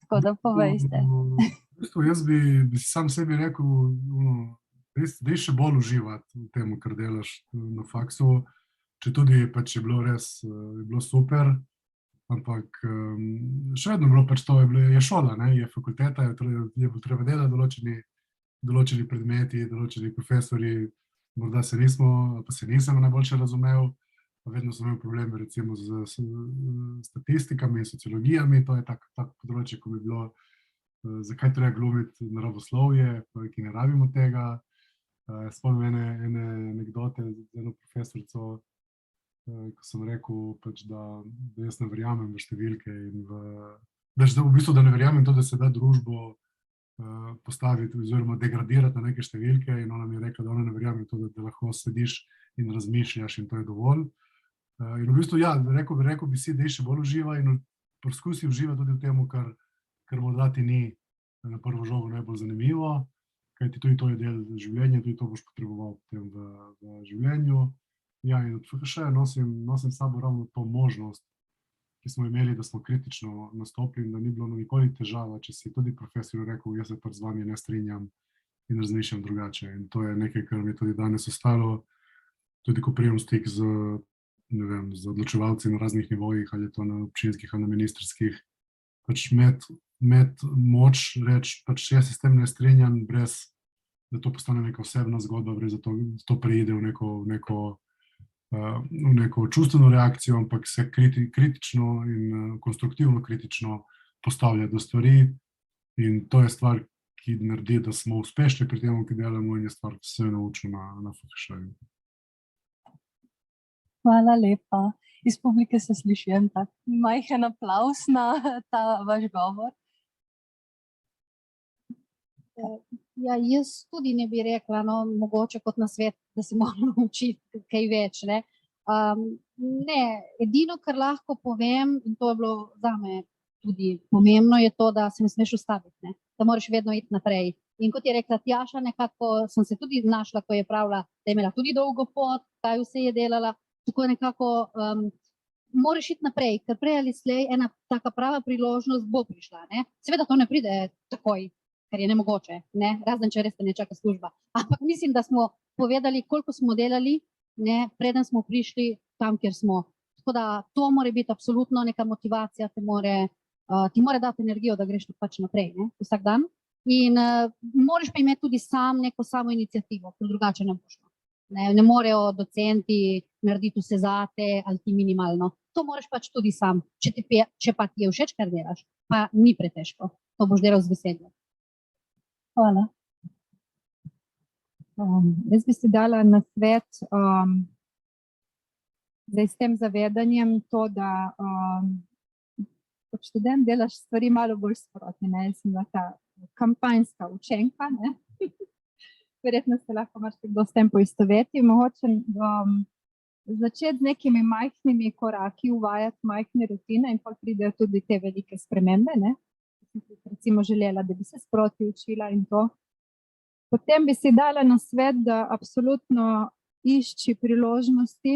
Tako da povejte. Jaz bi sam sebi rekel, da še bolj uživati v tem, kar delaš na faksu, če tudi pač je bilo res super, ampak še vedno bilo pač to, je šola, je fakulteta, je bilo treba delati določeni predmeti, določeni profesori, morda se nismo, pa se nisem najboljše razumel, pa vedno sem imel probleme recimo z statistikami in sociologijami, to je tako področje, ko bi bilo, zakaj treba glumiti naravoslovje, ki ne rabimo tega. Spomnim ene anekdote z eno profesorico, ko sem rekel, da jaz ne verjamem v številke in v bistvu, da ne verjamem to, da se da družbo postaviti oziroma degradirati na neke številke, in ona mi je rekla, da ona ne verjamem to, da lahko sediš in razmišljaš in to je dovolj. In v bistvu, ja, rekel bi si, da še bolj uživa in poskusi uživa tudi v tem, kar morda ti ni na prvo žogo najbolj zanimivo, kajti tudi to je del življenja, tudi to boš potreboval potem v življenju. Ja, in od FHŠ nosim sabo ravno to možnost, ki smo imeli, da smo kritično nastopili in da ni bilo nikoli težava, če si tudi profesor rekel, jaz se pa z vami ne strinjam in razmišljam drugače. In to je nekaj, kar mi tudi danes ostalo, tudi ko prijem stik z odločevalci na raznih nivojih, ali je to na občinskih ali na ministrskih, pač med moč reči, pač jaz se s tem ne strinjam, brez da to postane neka osebna zgodba, brez da to preide v neko čustveno reakcijo, ampak se kritično in konstruktivno kritično postavlja do stvari. In to je stvar, ki naredi, da smo uspešni pri tem, ki delamo, in je stvar, ki se je naučil na FHŠ-ju. Hvala lepa. Iz publike se sliši en tak majhen aplavz na ta vaš govor. Ja, jaz tudi ne bi rekla, mogoče kot nasvet, da se moramo naučiti kaj več. Ne, edino, kar lahko povem, in to je bilo zame tudi pomembno, je to, da se ne smeš ustaviti, da moraš vedno iti naprej. In kot je rekla Tjaša, nekako sem se tudi našla, ko je pravila, da je imela tudi dolgo pot, kaj vse je delala, tako nekako moraš iti naprej, ker prej ali slej ena taka prava priložnost bo prišla. Seveda to ne pride takoj, ker je nemogoče, razen če res te ne čaka služba. Ampak mislim, da smo povedali, koliko smo delali, preden smo prišli tam, kjer smo. Tako da to mora biti absolutno neka motivacija, ti mora dati energijo, da greš pač naprej, vsak dan. In moraš pa imeti tudi sam neko samo inicijativo, ker drugače ne boš. Ne morejo docenti narediti vse zate ali ti minimalno. To moraš pač tudi sam. Če pa ti je všeč, kar delaš, pa ni pretežko. To boš delal z veseljem. Hvala. Jaz bi si dala nasvet zdaj s tem zavedanjem to, da kot študent delaš stvari malo bolj sproti. Jaz sem bila ta kampanjska učenka. Verjetno se lahko marsikdo s tem poistoveti. Mogoče začeti z nekimi majhnimi koraki, uvajati majhne rutine in pa pridejo tudi te velike spremembe, ne? Recimo želela, da bi se sproti učila in to. Potem bi si dala na svet, da absolutno išči priložnosti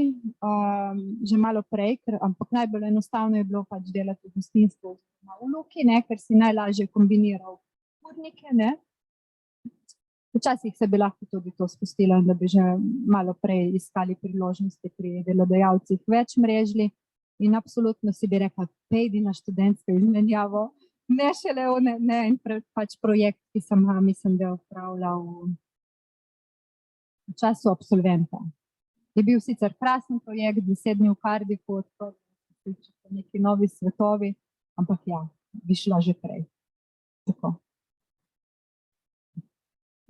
že malo prej, ampak najbolj enostavno je bilo pač delati v gostinstvu v Luki, ne, ker si najlažje kombiniral urnike, ne. Včasih se bi lahko tudi to spustila, da bi že malo prej iskali priložnosti pri delodajalcih, več mrežli in absolutno si bi rekla, pejdi na študentsko izmenjavo, ne šele in pač projekt, ki sem ga, mislim, da opravljal v času absolventa. Je bil sicer krasen projekt, 10 dni v Cardiffu, neki novi svetovi, ampak ja, bi šla že prej. Tako.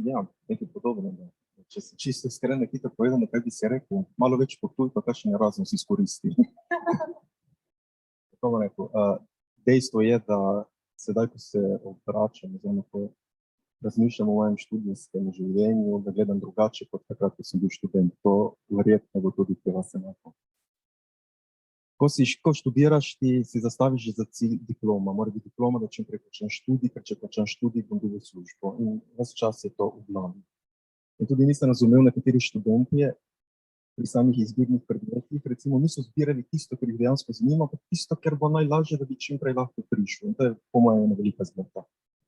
Ja, nekaj podobnega. Če se čisto iskreno hitro povedano, kaj bi si rekel, malo več potuj, pa kakšen razum si izkoristi. Tako bom rekel, dejstvo je, da sedaj, ko se obračam, oziroma ko razmišljam o mojem študijskem življenju, da gledam drugače kot takrat, ko sem bil študent. To verjetno bo tudi pri vas enako. Ko študiraš, ti si zastaviš za cilj diploma. Mora biti diploma, da čim prej končam študij, ker če končam študij, bom dobil službo. In ves čas je to v glavi. In tudi nisem razumel, nekateri študentje pri samih izbirnih predmetih, recimo, niso zbirali tisto, kar jih dejansko zanima, pa tisto, ker bo najlažje, da bi čim prej lahko prišel. In to je po mojem ena velika zmota.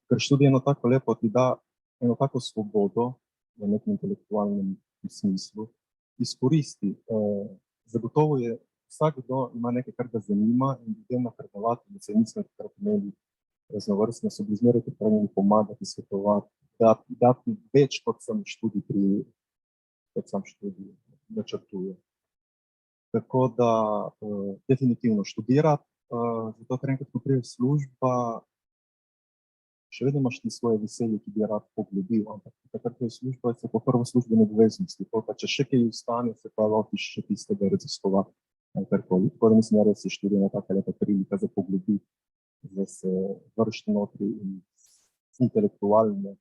Ker študij eno tako lepo ti da eno tako svobodo v nekem intelektualnem smislu, izkoristi. Zagotovo je vsakdo ima nekaj, kar ga zanima in ljudem napredovati, da se nismo takrat imeli raznovrstne, so bili zmeraj pripravljeni pomagati, svetovati, dati več, kot sam študij načrtuje. Tako da definitivno študirati, zato ker enkrat, ko pride služba, še vedno imaš ti svoje veselje, ki bi rad poglobil, ampak takrat, ko je služba, se po prvo službene obveznosti, pa če še kaj ustane, se pa lotiš še tistega raziskovati. Tako da mislim, da res je študija taka lepa prilika za poglobiti, da se vršiti notri in intelektualne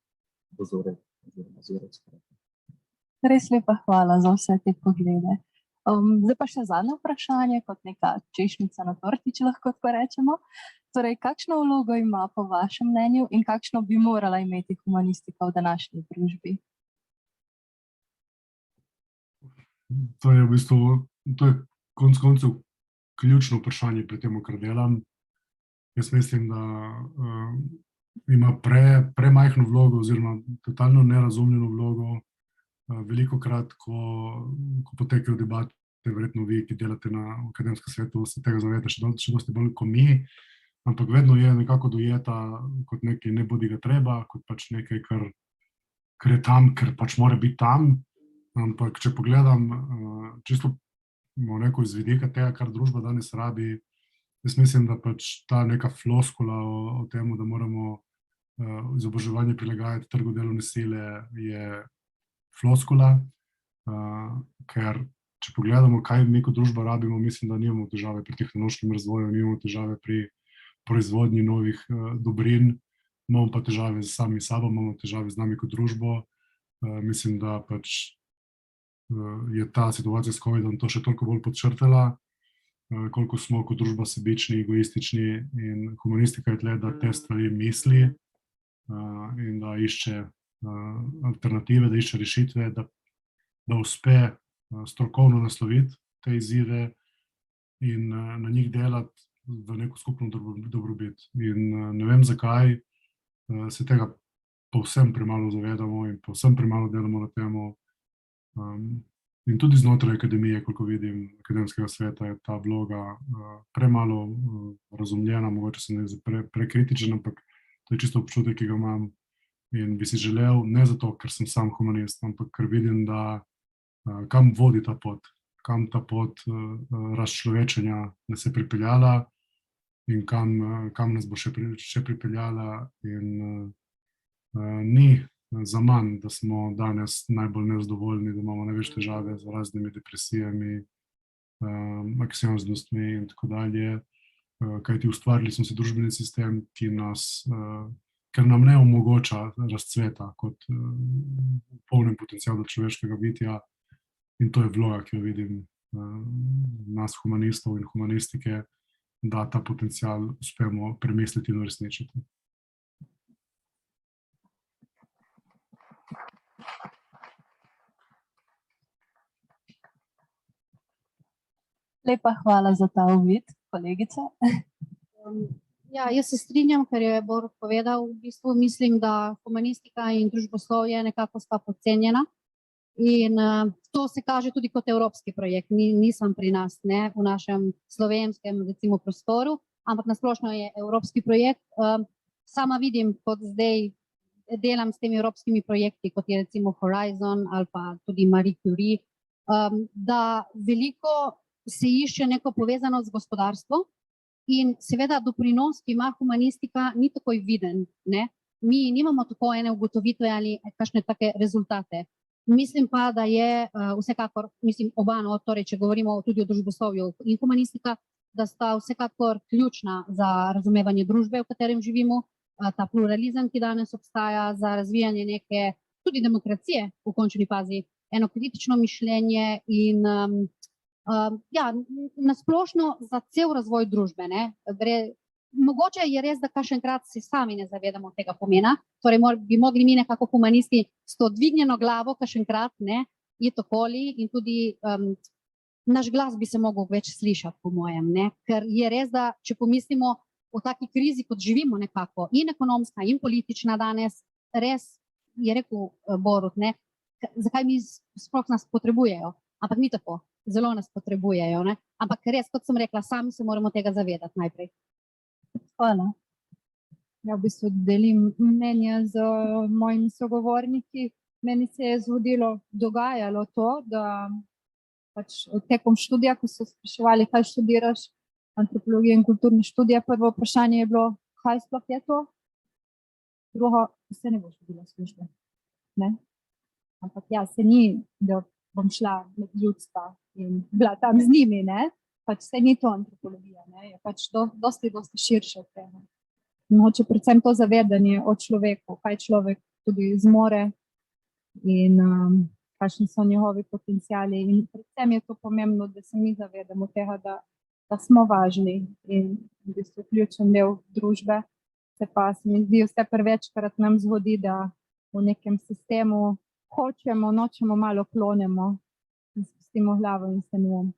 dozore. Res lepa hvala za vse te poglede. Zdaj pa še zadnje vprašanje, kot neka češnjica na torti, če lahko tako rečemo. Torej, kakšno vlogo ima po vašem mnenju in kakšno bi morala imeti humanistika v današnji družbi? To je v bistvu, to je konec koncev ključno vprašanje pri tem, kar delam. Jaz mislim, da ima premajhno vlogo oziroma totalno nerazumljeno vlogo. Velikokrat, ko potekajo debate, verjetno vi, ki delate na akademskem svetu, se tega zavedate še dosti bolj kot mi, ampak vedno je nekako dojeta kot nekaj ne bodi ga treba, kot pač nekaj, kar je tam, ker pač mora biti tam. Ampak če pogledam čisto iz vidika tega, kar družba danes rabi, jaz mislim, da pač ta neka floskula o tem, da moramo izobraževanje prilagajati trgu delovne sile, je floskula, ker če pogledamo, kaj mi kot družba rabimo, mislim, da nimamo težave pri tehnološkem razvoju, nimamo težave pri proizvodnji novih dobrin, imamo pa težave z sami sabo, imamo težave z nami kot družbo. Mislim, da pač je ta situacija s COVID-om to še toliko bolj podčrtala, koliko smo kot družba sebični, egoistični, in humanistika je tle, da te stvari misli in da išče alternative, da išče rešitve, da uspe strokovno nasloviti te izzive in na njih delati v neko skupno dobrobit. In ne vem, zakaj se tega povsem premalo zavedamo in povsem premalo delamo na temo. In tudi znotraj akademije, koliko vidim, akademskega sveta, je ta vloga premalo razumljena, mogoče sem prekritičen, ampak to je čisto občutek, ki ga imam. In bi si želel, ne zato, ker sem sam humanist, ampak ker vidim, da kam vodi ta pot, kam ta pot razčlovečenja nas je pripeljala in kam nas bo še pripeljala. In ni za manj, da smo danes najbolj nezadovoljni, da imamo največ težave z raznimi depresijami, anksioznostmi in tako dalje. Kajti ustvarili smo si družbeni sistem, ker nam ne omogoča razcveta kot polnem potencialu človeškega bitja, in to je vloga, ki jo vidim nas humanistov in humanistike, da ta potencial uspemo premisliti in uresničiti. Lepa hvala za ta uvid, kolegica. Ja, jaz se strinjam, ker je Borut povedal, v bistvu mislim, da humanistika in družboslovje nekako sta podcenjena in to se kaže tudi kot evropski projekt, nisem pri nas, ne, v našem slovenskem recimo prostoru, ampak nasplošno je evropski projekt. Sama vidim, kot zdaj delam s temi evropskimi projekti, kot je recimo Horizon ali pa tudi Marie Curie, da veliko se išče neko povezanost z gospodarstvom in seveda doprinos, ki ima humanistika, ni takoj viden, ne. Mi nimamo tako ene ugotovitve ali kakšne take rezultate. Mislim pa, da je vsekakor, mislim oba, no, torej če govorimo tudi o družboslovju in humanistika, da sta vsekakor ključna za razumevanje družbe, v katerem živimo, ta pluralizem, ki danes obstaja, za razvijanje neke tudi demokracije v končni fazi, eno kritično mišljenje in ja, nasplošno za cel razvoj družbe, ne. Mogoče je res, da kakšenkrat se sami ne zavedamo tega pomena, torej bi mogli mi nekako humanisti s to dvignjeno glavo kakšenkrat, ne, iti okoli in tudi naš glas bi se mogel več slišati, po mojem, ne, ker je res, da če pomislimo o taki krizi, kot živimo nekako, in ekonomska in politična danes, res je rekel Borut, ne, zakaj mi sploh nas potrebujejo, ampak ni tako, zelo nas potrebujejo, ne, ampak res, kot sem rekla, sami se moramo tega zavedati najprej. Hvala. Ja, v bistvu delim mnenje z mojimi sogovorniki. Meni se je dogajalo to, da pač tekom študija, ko so spraševali, kaj študiraš, antropologija in kulturne študije, prvo vprašanje je bilo, kaj sploh je to? Drugo, se ne boš dobila službe, ne? Ampak ja, se ni, da bom šla med ljudstva in bila tam z njimi, ne? Pač se ni to antropologija, ne? Je pač dosti širše od tega. Mogoče predvsem to zavedanje o človeku, kaj človek tudi zmore in kakšni so njegovi potenciali. In predvsem je to pomembno, da se mi zavedamo tega, da smo važni in v bistvu ključen del družbe. Se pa se mi zdi vse prevečkrat nam zgodi, da v nekem sistemu hočemo, nočemo, malo klonemo in spustimo glavo in se ne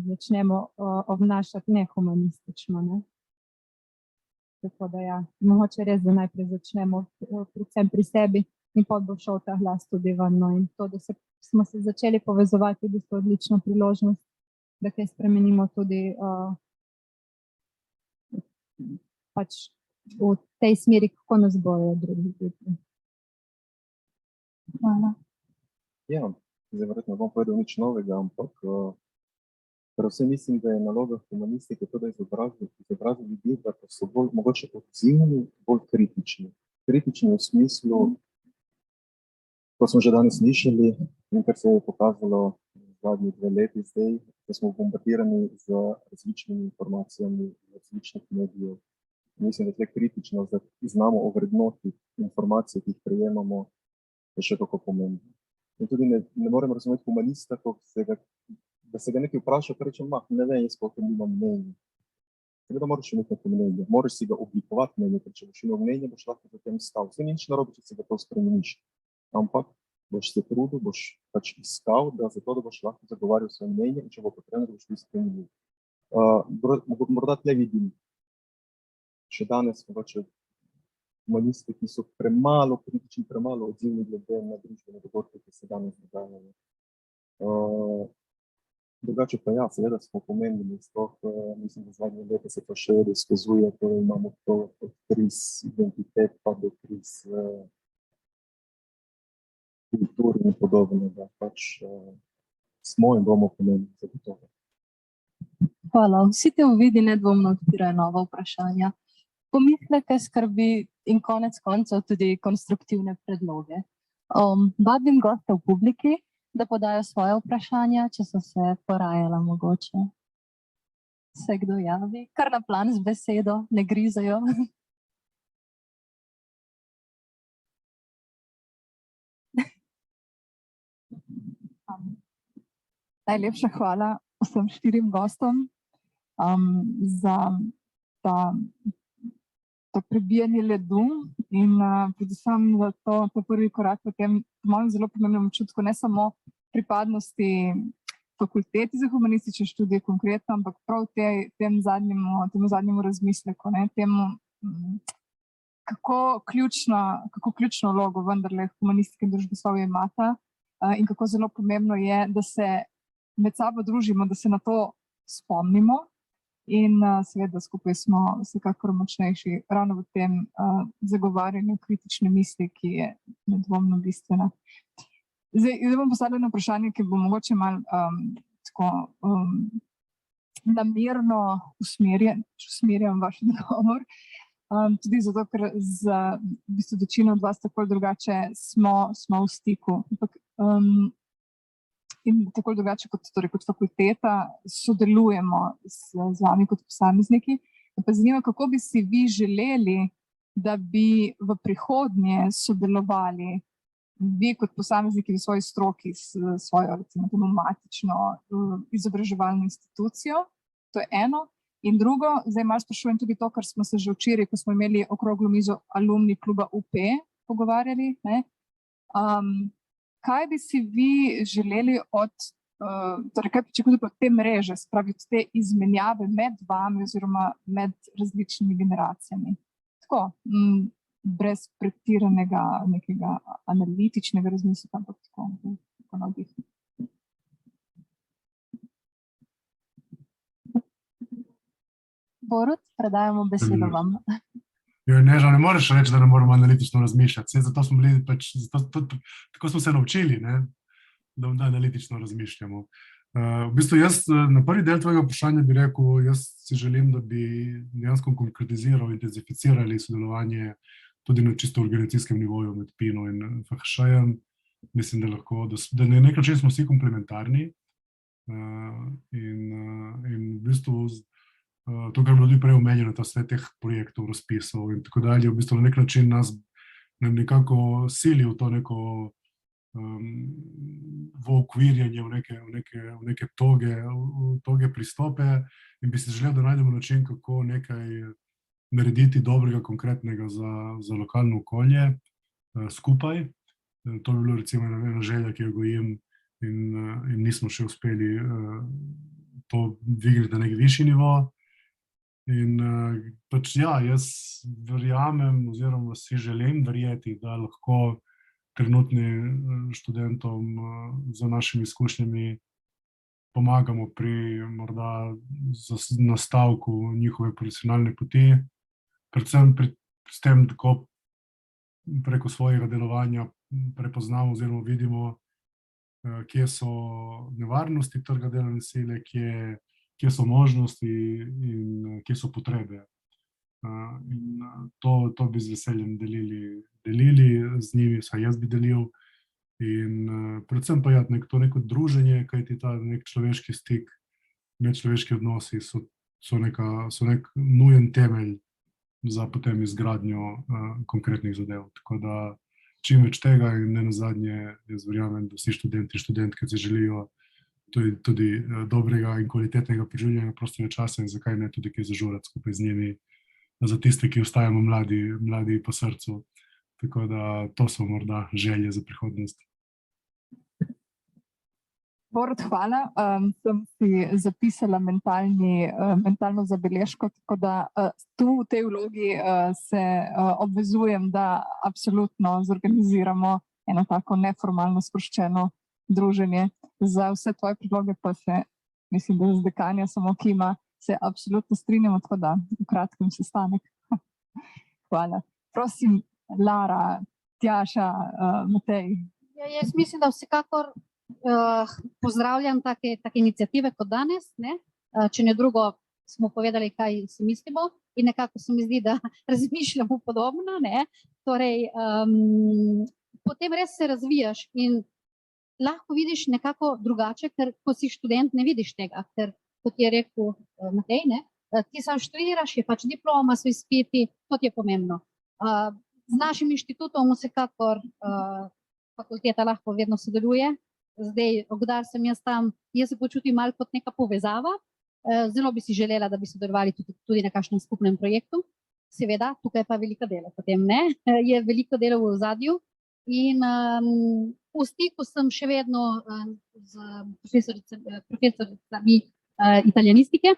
začnemo obnašati nehumanistično, ne. Tako da ja, mogoče res, da najprej začnemo predvsem pri sebi in potem bo šel ta glas tudi ven, no, in to, da smo se začeli povezovati, v bistvu odlična priložnost, da kaj spremenimo tudi pač v tej smeri, kako nas bojo drugi ljudi. Hvala. Ja, zdaj verjetno bom povedal nič novega, ampak predvsem mislim, da je naloga humanistike to, da izobrazi ljudi, da so bolj mogoče odzivni, bolj kritični. Kritični v smislu, ko smo že danes slišali in kar se je pokazalo zadnji 2 leti zdaj, da smo bombardirani z različnimi informacijami, različnih medijev. Mislim, da je kritičnost, da znamo ovrednotiti informacije, ki jih prejemamo, je še kako pomembno. In tudi ne morem razumeti humanista, da se ga nekaj vpraša, pa reče, ne vem, jaz koliko nimam mnenja. Seveda moraš imeti neko mnenje, moraš si ga oblikovati mnenje, ker če boš imel mnenje, boš lahko za tem stal. Vse ni nič narobe, če si ga to spremeniš. Ampak boš se trudil, boš pač iskal, zato da boš lahko zagovarjal svoje mnenje in če bo potrebno, da boš tudi spremenil. Morda tle vidim, še danes mogoče humanisti, ki so premalo kritični, premalo odzivni glede na družbene dogodke, ki se danes dogajajo. Drugače pa ja, seveda smo pomembni, sploh mislim, da zadnje leta se to še vedno izkazuje, torej imamo to od kriz identitet pa do kriz kultur in podobno, da pač smo in bomo pomembni zagotovo. Hvala. Vsi te uvidi nedvomno odpirajo nova vprašanja, pomisleke, skrbi in konec koncev tudi konstruktivne predloge. Vabim goste v publiki, da podajo svoje vprašanja, če so se porajala mogoče. Se kdo javi? Kar na plan z besedo, ne grizajo. Najlepša hvala vsem 4 gostom za to prebijanje ledu in predvsem za to prvi korak v tem mojem zelo pomembnem občutku, ne samo pripadnosti fakulteti za humanistične študije konkretno, ampak prav temu zadnjemu razmisleku, temu, kako ključno vlogo vendarle humanistika in družboslovje imata in kako zelo pomembno je, da se med sabo družimo, da se na to spomnimo in seveda skupaj smo vsekakor močnejši ravno v tem zagovarjanju kritične misli, ki je nedvomno bistvena. Zdaj bom postavila vprašanje, ki bo mogoče malo namerno usmerjam vaš odgovor. Tudi zato, ker z večino od vas tako drugače smo v stiku. In tako drugače kot fakulteta sodelujemo z vami kot posamezniki. Pa zanima, kako bi si vi želeli, da bi v prihodnje sodelovali vi kot posamezniki v svoji stroki s svojo recimo matično izobraževalno institucijo. To je eno. In drugo, zdaj malo sprašujem tudi to, kar smo se že včeraj, ko smo imeli okroglo mizo alumni kluba UP pogovarjali. Kaj bi si vi želeli kaj pričakujete od te mreže, spravi od te izmenjave med vami oziroma med različnimi generacijami? Tako, brez pretiranega nekega analitičnega razmisleka, ampak tako navdih. Borut, predajamo besedo vam. Ne moreš reči, da ne moramo analitično razmišljati. Zato smo bili, tako smo se naučili, da analitično razmišljamo. V bistvu jaz na prvi del tvojega vprašanja bi rekel, jaz si želim, da bi dejansko konkretiziral, intenzificirali sodelovanje tudi na čisto organizacijskem nivoju med PIN-om in FHŠ-jem. Mislim, da lahko, da na nek način smo vsi komplementarni in v bistvu to, kar je bilo tudi prej omenjeno, ta svet teh projektov, razpisov in tako dalje, v bistvu na nek način nas nekako sili v to neko v okvirjanje, v neke toge pristope in bi si želel, da najdemo način, kako nekaj narediti dobrega, konkretnega za lokalno okolje skupaj. To bi bilo recimo ena želja, ki jo gojim in nismo še uspeli to dvigniti na nek višji nivo. In jaz verjamem oziroma si želim verjeti, da lahko trenutnim študentom z našimi izkušnjami pomagamo pri morda nastavku njihove profesionalne poti, predvsem s tem, tako preko svojega delovanja prepoznamo oziroma vidimo, kje so nevarnosti trga delovne sile, kje so možnosti in kje so potrebe. In to bi z veseljem delili z njimi, vsaj jaz bi delil. In predvsem pa to neko druženje, kajti ta nek človeški stik, medčloveški odnosi so nek nujen temelj za potem izgradnjo konkretnih zadev. Tako da čim več tega in ne nazadnje, jaz verjamem, da vsi študenti in študentke si želijo tudi dobrega in kvalitetnega preživljanja prostega časa in zakaj ne tudi kaj zažurati skupaj z njimi, za tiste, ki ostajamo mladi po srcu. Tako da to so morda želje za prihodnost. Borut, hvala. Sem si zapisala mentalno zabeležko, tako da tu v tej vlogi se obvezujem, da absolutno zorganiziramo eno tako neformalno sproščeno druženje. Za vse tvoje predloge pa se, mislim, da z dekanja samo kima, se absolutno strinjamo, tako da v kratkem sestanek. Hvala. Prosim, Lara, Tjaša, Matej. Jaz mislim, da vsekakor pozdravljam take iniciative kot danes. Če ne drugo, smo povedali, kaj si mislimo in nekako se mi zdi, da razmišljamo podobno. Torej, potem res se razvijaš in lahko vidiš nekako drugače, ker ko si študent ne vidiš tega, ker kot je rekel Matej, ti sam študiraš, je pač diploma, so izpiti, to je pomembno. Z našim inštitutom vsekakor fakulteta lahko vedno sodeluje zdaj, odkdar sem jaz tam, jaz se počutim malo kot neka povezava. Zelo bi si želela, da bi sodelovali tudi na kakšnem skupnem projektu. Seveda, tukaj pa veliko dela, potem ne, je veliko dela v ozadju. In v stiku sem še vedno z profesoricami italijanistike,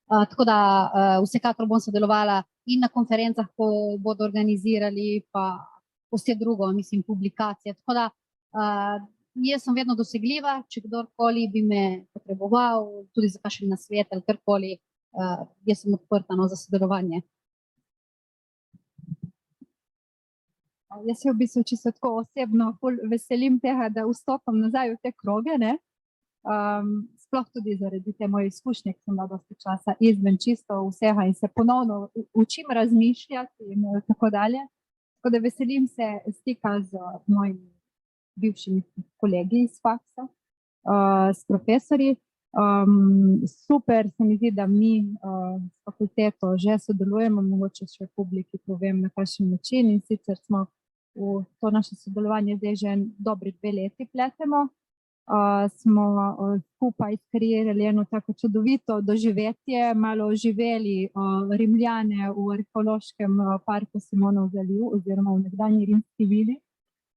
tako da vsekakor bom sodelovala in na konferencah, ko bodo organizirali, pa vse drugo, mislim, publikacije. Tako da jaz sem vedno dosegljiva, če kdorkoli bi me potreboval, tudi za kakšen nasvet ali karkoli, jaz sem odprta za sodelovanje. Jaz se v bistvu čisto tako osebno veselim tega, da vstopam nazaj v te kroge, ne? Sploh tudi zaradi te moje izkušnje, ki sem bila dosti časa izven čisto vsega in se ponovno učim razmišljati in tako dalje. Tako da veselim se stika z mojimi bivšimi kolegi iz faksa, s profesorji. Super se mi zdi, da mi s fakulteto že sodelujemo, mogoče še publiki povem na kakšen način, in sicer smo v to naše sodelovanje zdaj že dobri 2 leti pletemo. Smo skupaj skreirali eno tako čudovito doživetje, malo oživeli Rimljane v arheološkem parku Simonov zaliv oziroma v nekdanji rimski vili.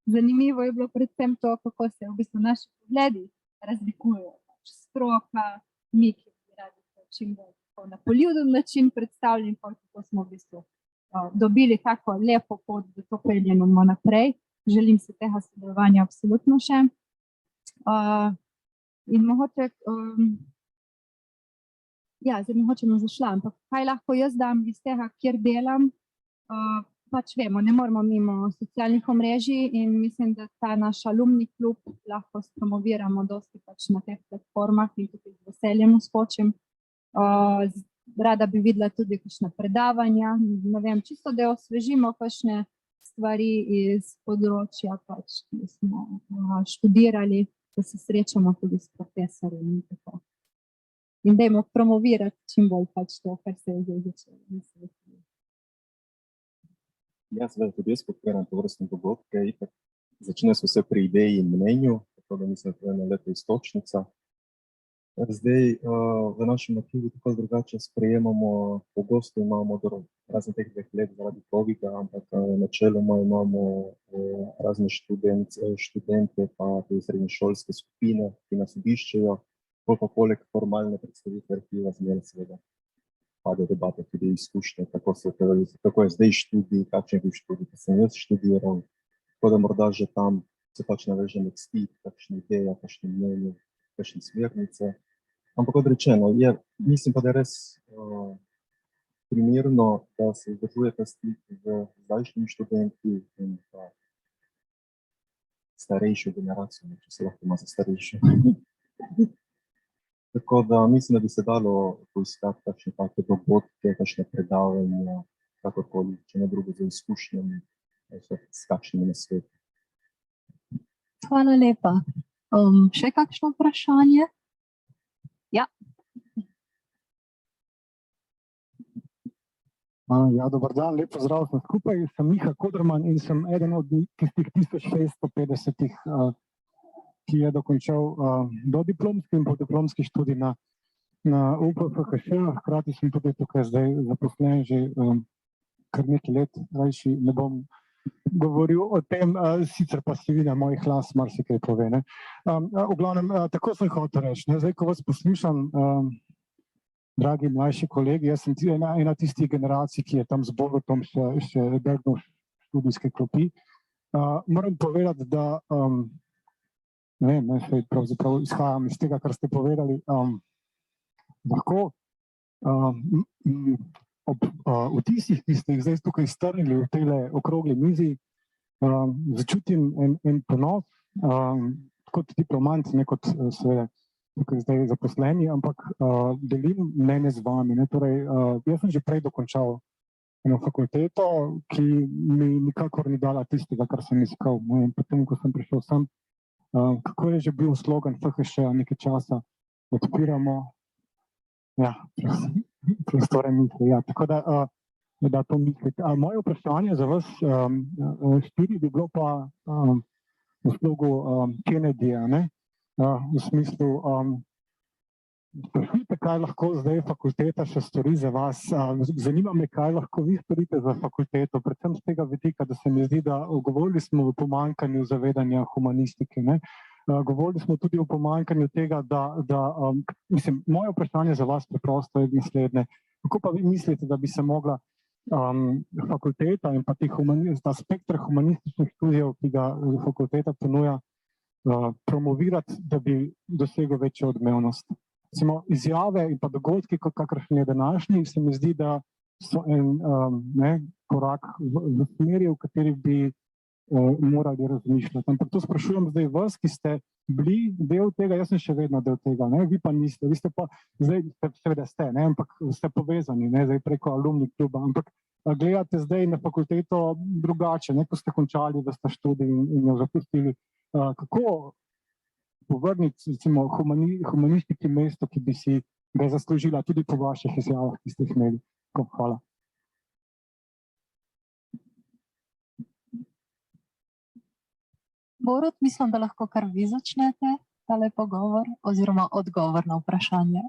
Zanimivo je bilo predvsem to, kako se v bistvu naši pogledi razlikujejo. Stroka, mi, ki bi radi čim bolj na poljuden način predstavljeni, kako smo v bistvu dobili tako lepo pot, da to peljemo naprej. Želim se tega sodelovanja absolutno še. In mogoče, zdaj mogoče bom zašla, ampak kaj lahko jaz dam iz tega, kjer delam, pač vemo, ne moramo mimo socialnih omrežij in mislim, da ta naš alumni klub lahko spromoviramo dosti pač na teh platformah in tudi z veseljem skočim. Rada bi videla tudi kakšna predavanja, ne vem, čisto da osvežimo kakšne stvari iz področja, pač, ki smo študirali, da se srečamo tudi s profesorji in tako. In dajmo promovirati čim bolj pač to, kar se je zdaj začelo. Seveda tudi jaz podpiram tovrstne dogodke, itak začne se vse pri ideji in mnenju, tako da mislim, da to je ena lepa iztočnica. Zdaj v našem arhivu tako drugače sprejemamo, pogosto imamo razen teh 2 let zaradi covida, ampak načeloma imamo razne študente pa tudi srednješolske skupine, ki nas obiščejo, pa poleg formalne predstavitve arhiva zmeraj seveda pade debate tudi izkušnje, kako je zdaj študij, kakšen je bil študij, ki sem jaz študiral, tako da morda že tam se pač naveže nek stik, kakšne ideje, kakšne mnenje, kakšne smernice. Ampak kot rečeno, mislim pa, da je res primerno, da se vzdržuje ta stik z zdajšnjimi študenti in pa starejšo generacijo, če se lahko ima za starejšo. Tako da mislim, da bi se dalo poiskati kakšne take dogodke, kakšne predavanja, kakorkoli, če ne drugo za izkušnjami, s kakšnimi nasveti. Hvala lepa. Še kakšno vprašanje? Ja. Dober dan, lep pozdrav vsem skupaj. Sem Miha Kodrman in sem eden od tistih 1650, ki je dokončal dodiplomski in podiplomski študij na UPFHŠ. Hkrati sem tudi tukaj zdaj zaposlen že kar nekaj let, rajši ne bom govoril o tem, sicer pa si vidim mojih las marsikaj pove. V glavnem, tako sem hotel reči. Zdaj, ko vas poslušam, dragi mlajši kolegi, jaz sem ena tistih generacij, ki je tam z Borutom še drgnil študijske klopi. Moram povedati, da ne vem, pravzaprav izhajam iz tega, kar ste povedali, lahko ob vtisih, ki ste jih zdaj tukaj strnili v tejle okrogli mizi, začutim en ponos, kot diplomant, ne kot seveda tukaj zdaj zaposleni, ampak delim mnenje z vami. Torej, jaz sem že prej dokončal eno fakulteto, ki mi nikakor ni dala tistega, kar sem iskal. Potem, ko sem prišel sem, kako je že bil slogan FHŠ nekaj časa, odpiramo prostore misli. Tako da to mislite. Moje vprašanje za vas 4 bi bilo pa v slogu Kennedyja. v smislu, sprašujte, kaj lahko zdaj fakulteta še stori za vas. Zanima me, kaj lahko vi storite za fakulteto, predvsem z tega vidika, da se mi zdi, da govorili smo o pomanjkanju zavedanja humanistike, ne? Govorili smo tudi o pomanjkanju tega, mislim, moje vprašanje za vas preprosto je naslednje. Kako pa vi mislite, da bi se mogla fakulteta in pa ta spektr humanističnih študijev, ki ga fakulteta ponuja, promovirati, da bi dosegel večjo odmevnost? Recimo, izjave in pa dogodki, kakršni je današnji, se mi zdi, da so en korak v smeri, v kateri bi morali razmišljati. Ampak to sprašujem zdaj vas, ki ste bili del tega, jaz sem še vedno del tega, ne? Vi pa niste, vi ste pa, zdaj seveda ste, ne? Ampak ste povezani, ne? Zdaj preko alumni kluba, ampak gledate zdaj na fakulteto drugače, ne? Ko ste končali v sta študij in jo zapustili. Kako povrniti, recimo, humanistiki mesto, ki bi si ga zaslužila tudi po vaših izjavah, ki ste jih imeli? Hvala. Borut, mislim, da lahko kar vi začnete tale pogovor oziroma odgovor na vprašanje.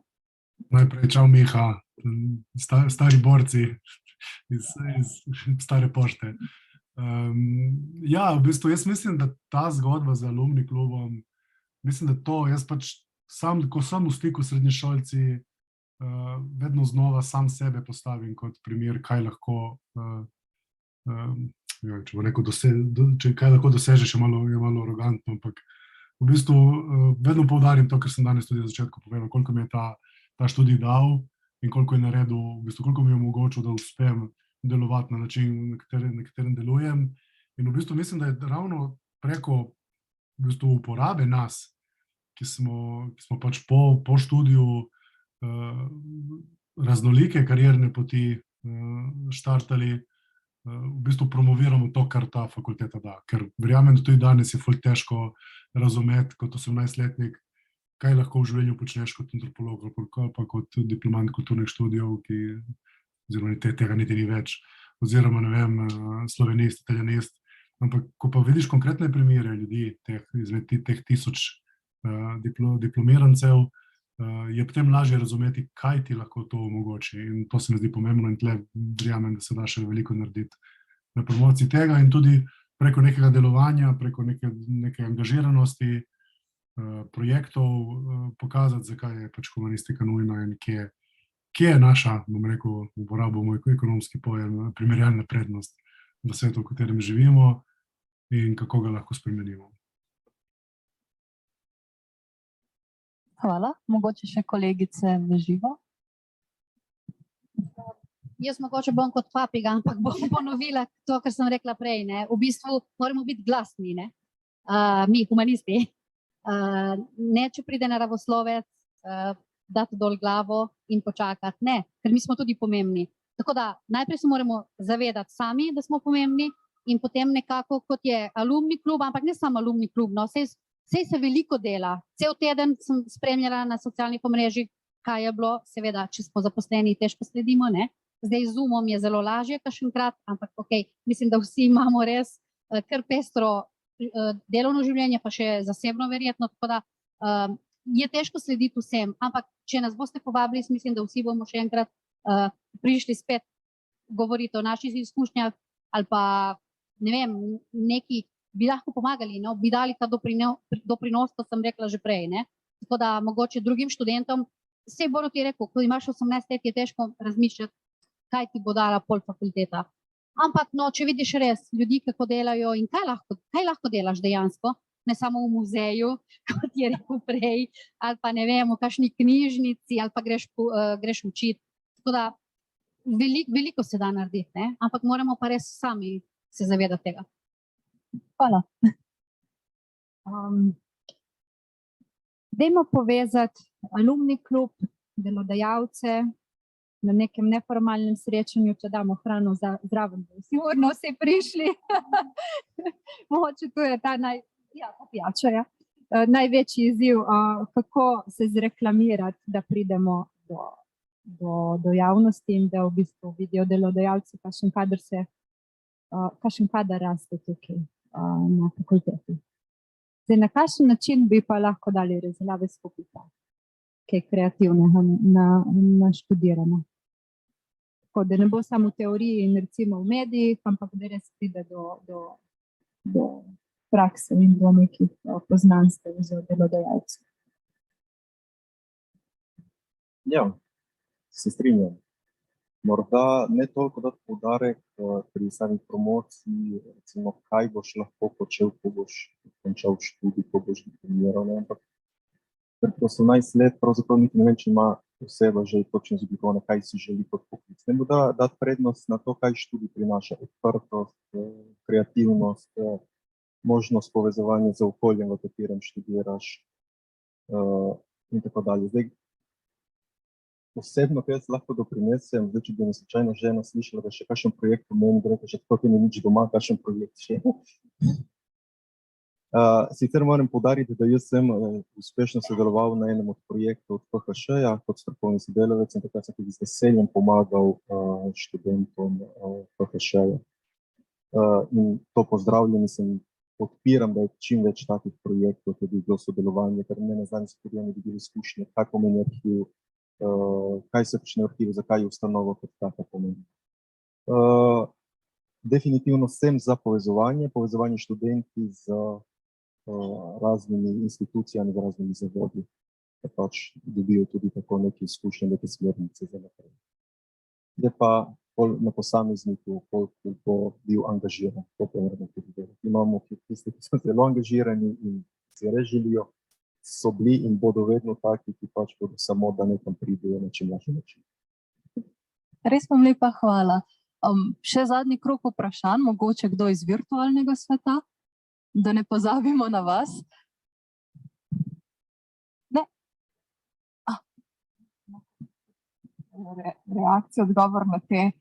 Najprej čau Miha, stari borci iz stare pošte. Ja, v bistvu jaz mislim, da ta zgodba z alumni klubom, mislim, da to jaz pač sam, ko sem v stiku s srednješolci, vedno znova sam sebe postavim kot primer, kaj lahko če bo rekel, kaj lahko dosežeš, je malo arogantno, ampak v bistvu vedno poudarim to, kar sem danes tudi na začetku povedal, koliko mi je ta študij dal in koliko je naredil, v bistvu koliko mi je omogočil, da uspem delovati na način, na katerem delujem. In v bistvu mislim, da je ravno preko v bistvu uporabe nas, ki smo pač po študiju raznolike karierne poti štartali, v bistvu promoviramo to, kar ta fakulteta da. Ker verjamem, da tudi danes je ful težko razumeti kot 18-letnik, kaj lahko v življenju počneš kot antropolog ali pa kot diplomant kulturnih študijev, oziroma tega niti ni več, oziroma, ne vem, slovenist, italijanist. Ampak, ko pa vidiš konkretne primere ljudi, izmed teh 1000 diplomirancev, je potem lažje razumeti, kaj ti lahko to omogoči. In to se mi zdi pomembno in tle verjamem, da se da še veliko narediti na promociji tega in tudi preko nekega delovanja, preko neke angažiranosti projektov pokazati, zakaj je pač humanistika nujna in kje je naša, bom rekel, uporabo moj ekonomski pojem, primerjalna prednost v svetu, v katerem živimo in kako ga lahko spremenimo. Hvala. Mogoče še kolegice v živo? Jaz mogoče bom kot papiga, ampak bom ponovila to, kar sem rekla prej. Ne? V bistvu moramo biti glasni, ne? Mi, humanisti. Ne, če pride naravoslovec, dati dol glavo in počakati. Ne, ker mi smo tudi pomembni. Tako da najprej se moramo zavedati sami, da smo pomembni in potem nekako, kot je alumni klub, ampak ne samo alumni klub, no, sej se veliko dela. Cel teden sem spremljala na socialnih omrežjih, kaj je bilo, seveda, če smo zaposleni, težko sledimo, ne? Zdaj z Zoomom je zelo lažje kakšenkrat, ampak ok, mislim, da vsi imamo res kar pestro delovno življenje, pa še zasebno verjetno, tako da je težko slediti vsem, ampak če nas boste povabili, mislim, da vsi bomo še enkrat prišli spet govoriti o naših izkušnjah ali pa, ne vem, neki bi lahko pomagali, no? Bi dali ta doprinos, to sem rekla že prej, ne? Tako da mogoče drugim študentom, sej Borut je rekel, ko imaš 18 let, je težko razmišljati, kaj ti bo dala pol fakulteta. Ampak no, če vidiš res ljudi, kako delajo in kaj lahko delaš dejansko, ne samo v muzeju, kot je rekel prej, ali pa ne vem, v kakšni knjižnici, ali pa greš učiti. Tako da veliko se da narediti, ne? Ampak moramo pa res sami se zavedati tega. Hvala. Dajmo povezati alumni klub, delodajalce na nekem neformalnem srečanju, če damo hrano zraven, da sigurno vsi prišli. Mogoče to je ta pijača, ja. Največji izziv, kako se zreklamirati, da pridemo do javnosti in da v bistvu vidijo delodajalci, kakšen kadar raste tukaj na fakulteti. Zdaj, na kakšen način bi pa lahko dali razlave skupaj kaj kreativnega naštudiramo? Tako da ne bo samo v teoriji in recimo v medijih, ampak da res pride do prakse in do nekih poznanstev z delodajalci. Ja, se strinjam. Morda ne toliko dati poudarek pri sami promociji, recimo, kaj boš lahko počel, ko boš končal študij, ko boš diplomiral, ampak ker 18 let pravzaprav niti ne vem, če ima oseba že točno izoblikovano, kaj si želi kot poklic. Ne bo dati prednost na to, kaj študij prinaša, odprtost, kreativnost, možnost povezovanja z okoljem, v katerem študiraš in tako dalje. Zdaj, osebno, kaj jaz lahko doprinesem, zdaj, če bi me slučajno žena slišala, da še kakšen projekt v meni, da reče, tako ni nič doma, kakšen projekt še. Sicer moram poudariti, da jaz sem uspešno sodeloval na enem od projektov od PHŠ-ja kot strokovni sodelavec in takrat sem tudi z veseljem pomagal študentom PHŠ-ja. In to pozdravljam in podpiram, da je čim več takih projektov tudi bilo sodelovanje, ker ne nazadnje so tudi oni dobili izkušnje, kaj pomeni arhiv, kaj se počne v arhivu, zakaj je ustanova kot taka pomeni. Definitivno sem za povezovanje študenti z raznimi institucijami, z raznimi zavodi, da pač dobijo tudi tako neke izkušnje, neke smernice za naprej. Zdaj pa na posamezniku, koliko bo bil angažiran, to pa moramo tudi delati. Imamo tiste, ki so zelo angažirani in si res želijo, so bili in bodo vedno taki, ki pač bodo samo, da nekam pridejo na čim lažji način. Res vam lepa hvala. Še zadnji krog vprašanj, mogoče kdo iz virtualnega sveta, da ne pozabimo na vas. Ne? Reakcija, odgovor na te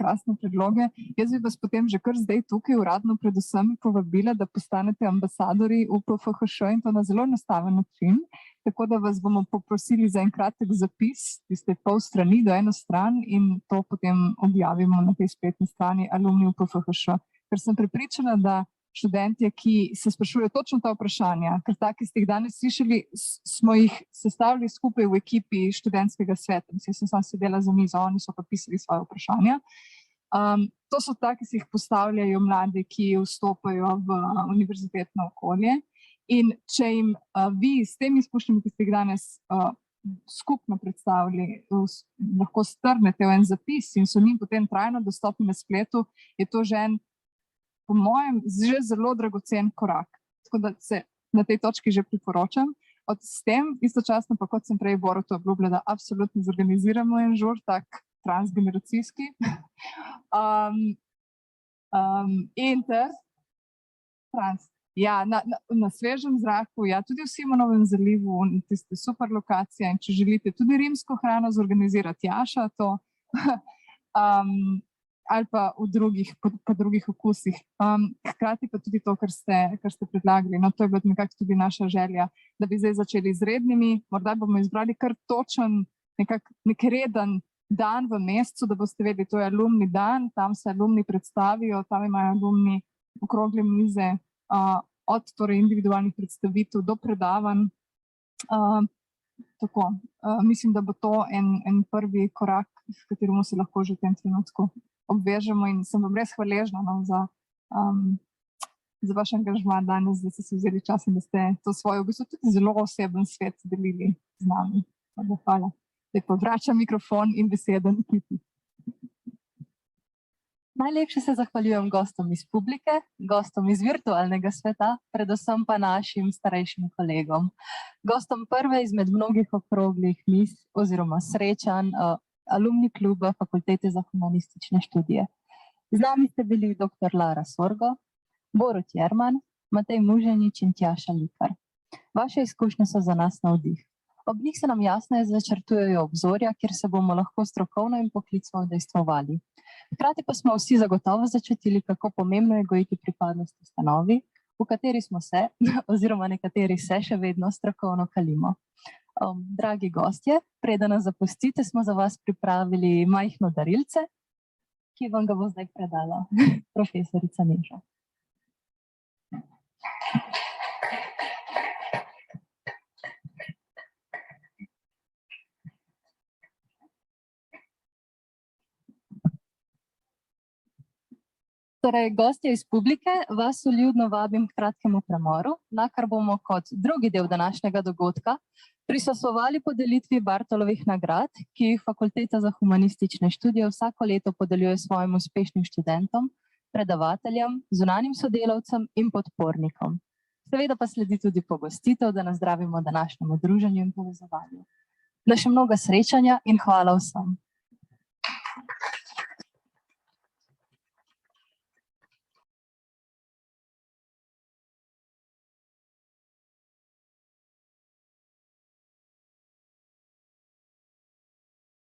krasne predloge. Jaz bi vas potem že kar zdaj tukaj uradno predvsem povabila, da postanete ambasadorji UPFHŠ in to na zelo enostaven način. Tako da vas bomo poprosili za en kratek zapis, tiste pol strani do eno stran in to potem objavimo na tej spletni strani alumni UPFHŠ. Ker sem prepričana, da študentje, ki se sprašujejo točno ta vprašanja, ker taki ste jih danes slišali, smo jih sestavili skupaj v ekipi študentskega sveta. Jaz sem sam sedela za mizo, oni so pa pisali svoje vprašanja. To so taki, ki se jih postavljajo mladi, ki vstopajo v univerzitetno okolje. In če jim vi s temi izkušnjami, ki ste jih danes skupno predstavili, lahko strnete v en zapis in so njim potem trajno dostopni na spletu, je to že en, po mojem, že zelo dragocen korak. Tako da se na tej točki že priporočam. S tem istočasno pa, kot sem prej Borutu obljubila, da absolutno zorganiziramo en žur, tak transgeneracijski. Ja, na svežem zraku, ja, tudi v Simonovem zalivu, tiste super lokacije in če želite tudi rimsko hrano zorganizirati, Jaša to. Ali pa v drugih okusih. Hkrati pa tudi to, kar ste predlagali. No, to je bila nekako tudi naša želja, da bi zdaj začeli z rednimi, morda bomo izbrali kar točen, nek reden dan v mesecu, da boste vedeli, to je alumni dan, tam se alumni predstavijo, tam imajo alumni okrogle mize, od torej individualnih predstavitev do predavanj. Tako, mislim, da bo to en prvi korak, s katerim se lahko že v tem trenutku obvežemo in sem vam res hvaležna za vaš angažma danes, da ste si vzeli čas in da ste to svojo, v bistvu tudi zelo oseben svet delili z nami. Hvala. Zdaj pa vračam mikrofon in beseden ekipi. Najlepše se zahvaljujem gostom iz publike, gostom iz virtualnega sveta, predvsem pa našim starejšim kolegom. Gostom prve izmed mnogih okroglih miz oziroma srečanj alumni kluba Fakultete za humanistične študije. Z nami ste bili dr. Lara Sorgo, Borut Jerman, Matej Muženič in Tjaša Likar. Vaše izkušnje so za nas navdih. Ob njih se nam jasno začrtujejo obzorja, kjer se bomo lahko strokovno in poklicno udejstvovali. Hkrati pa smo vsi zagotovo začutili, kako pomembno je gojiti pripadnost ustanovi, v kateri smo se, oziroma nekateri se še vedno strokovno kalimo. Dragi gostje, preden nas zapustite, smo za vas pripravili majhno darilce, ki vam ga bo zdaj predala profesorica Neža. Torej, gostje iz publike vas vljudno vabim k kratkemu premoru, na kar bomo kot drugi del današnjega dogodka prisostvovali podelitvi Bartolovih nagrad, ki jih Fakulteta za humanistične študije vsako leto podeljuje svojim uspešnim študentom, predavateljem, zunanjim sodelavcem in podpornikom. Seveda pa sledi tudi pogostitev, da nazdravimo današnjemu druženju in povezovanju. Da še mnoga srečanja in hvala vsem.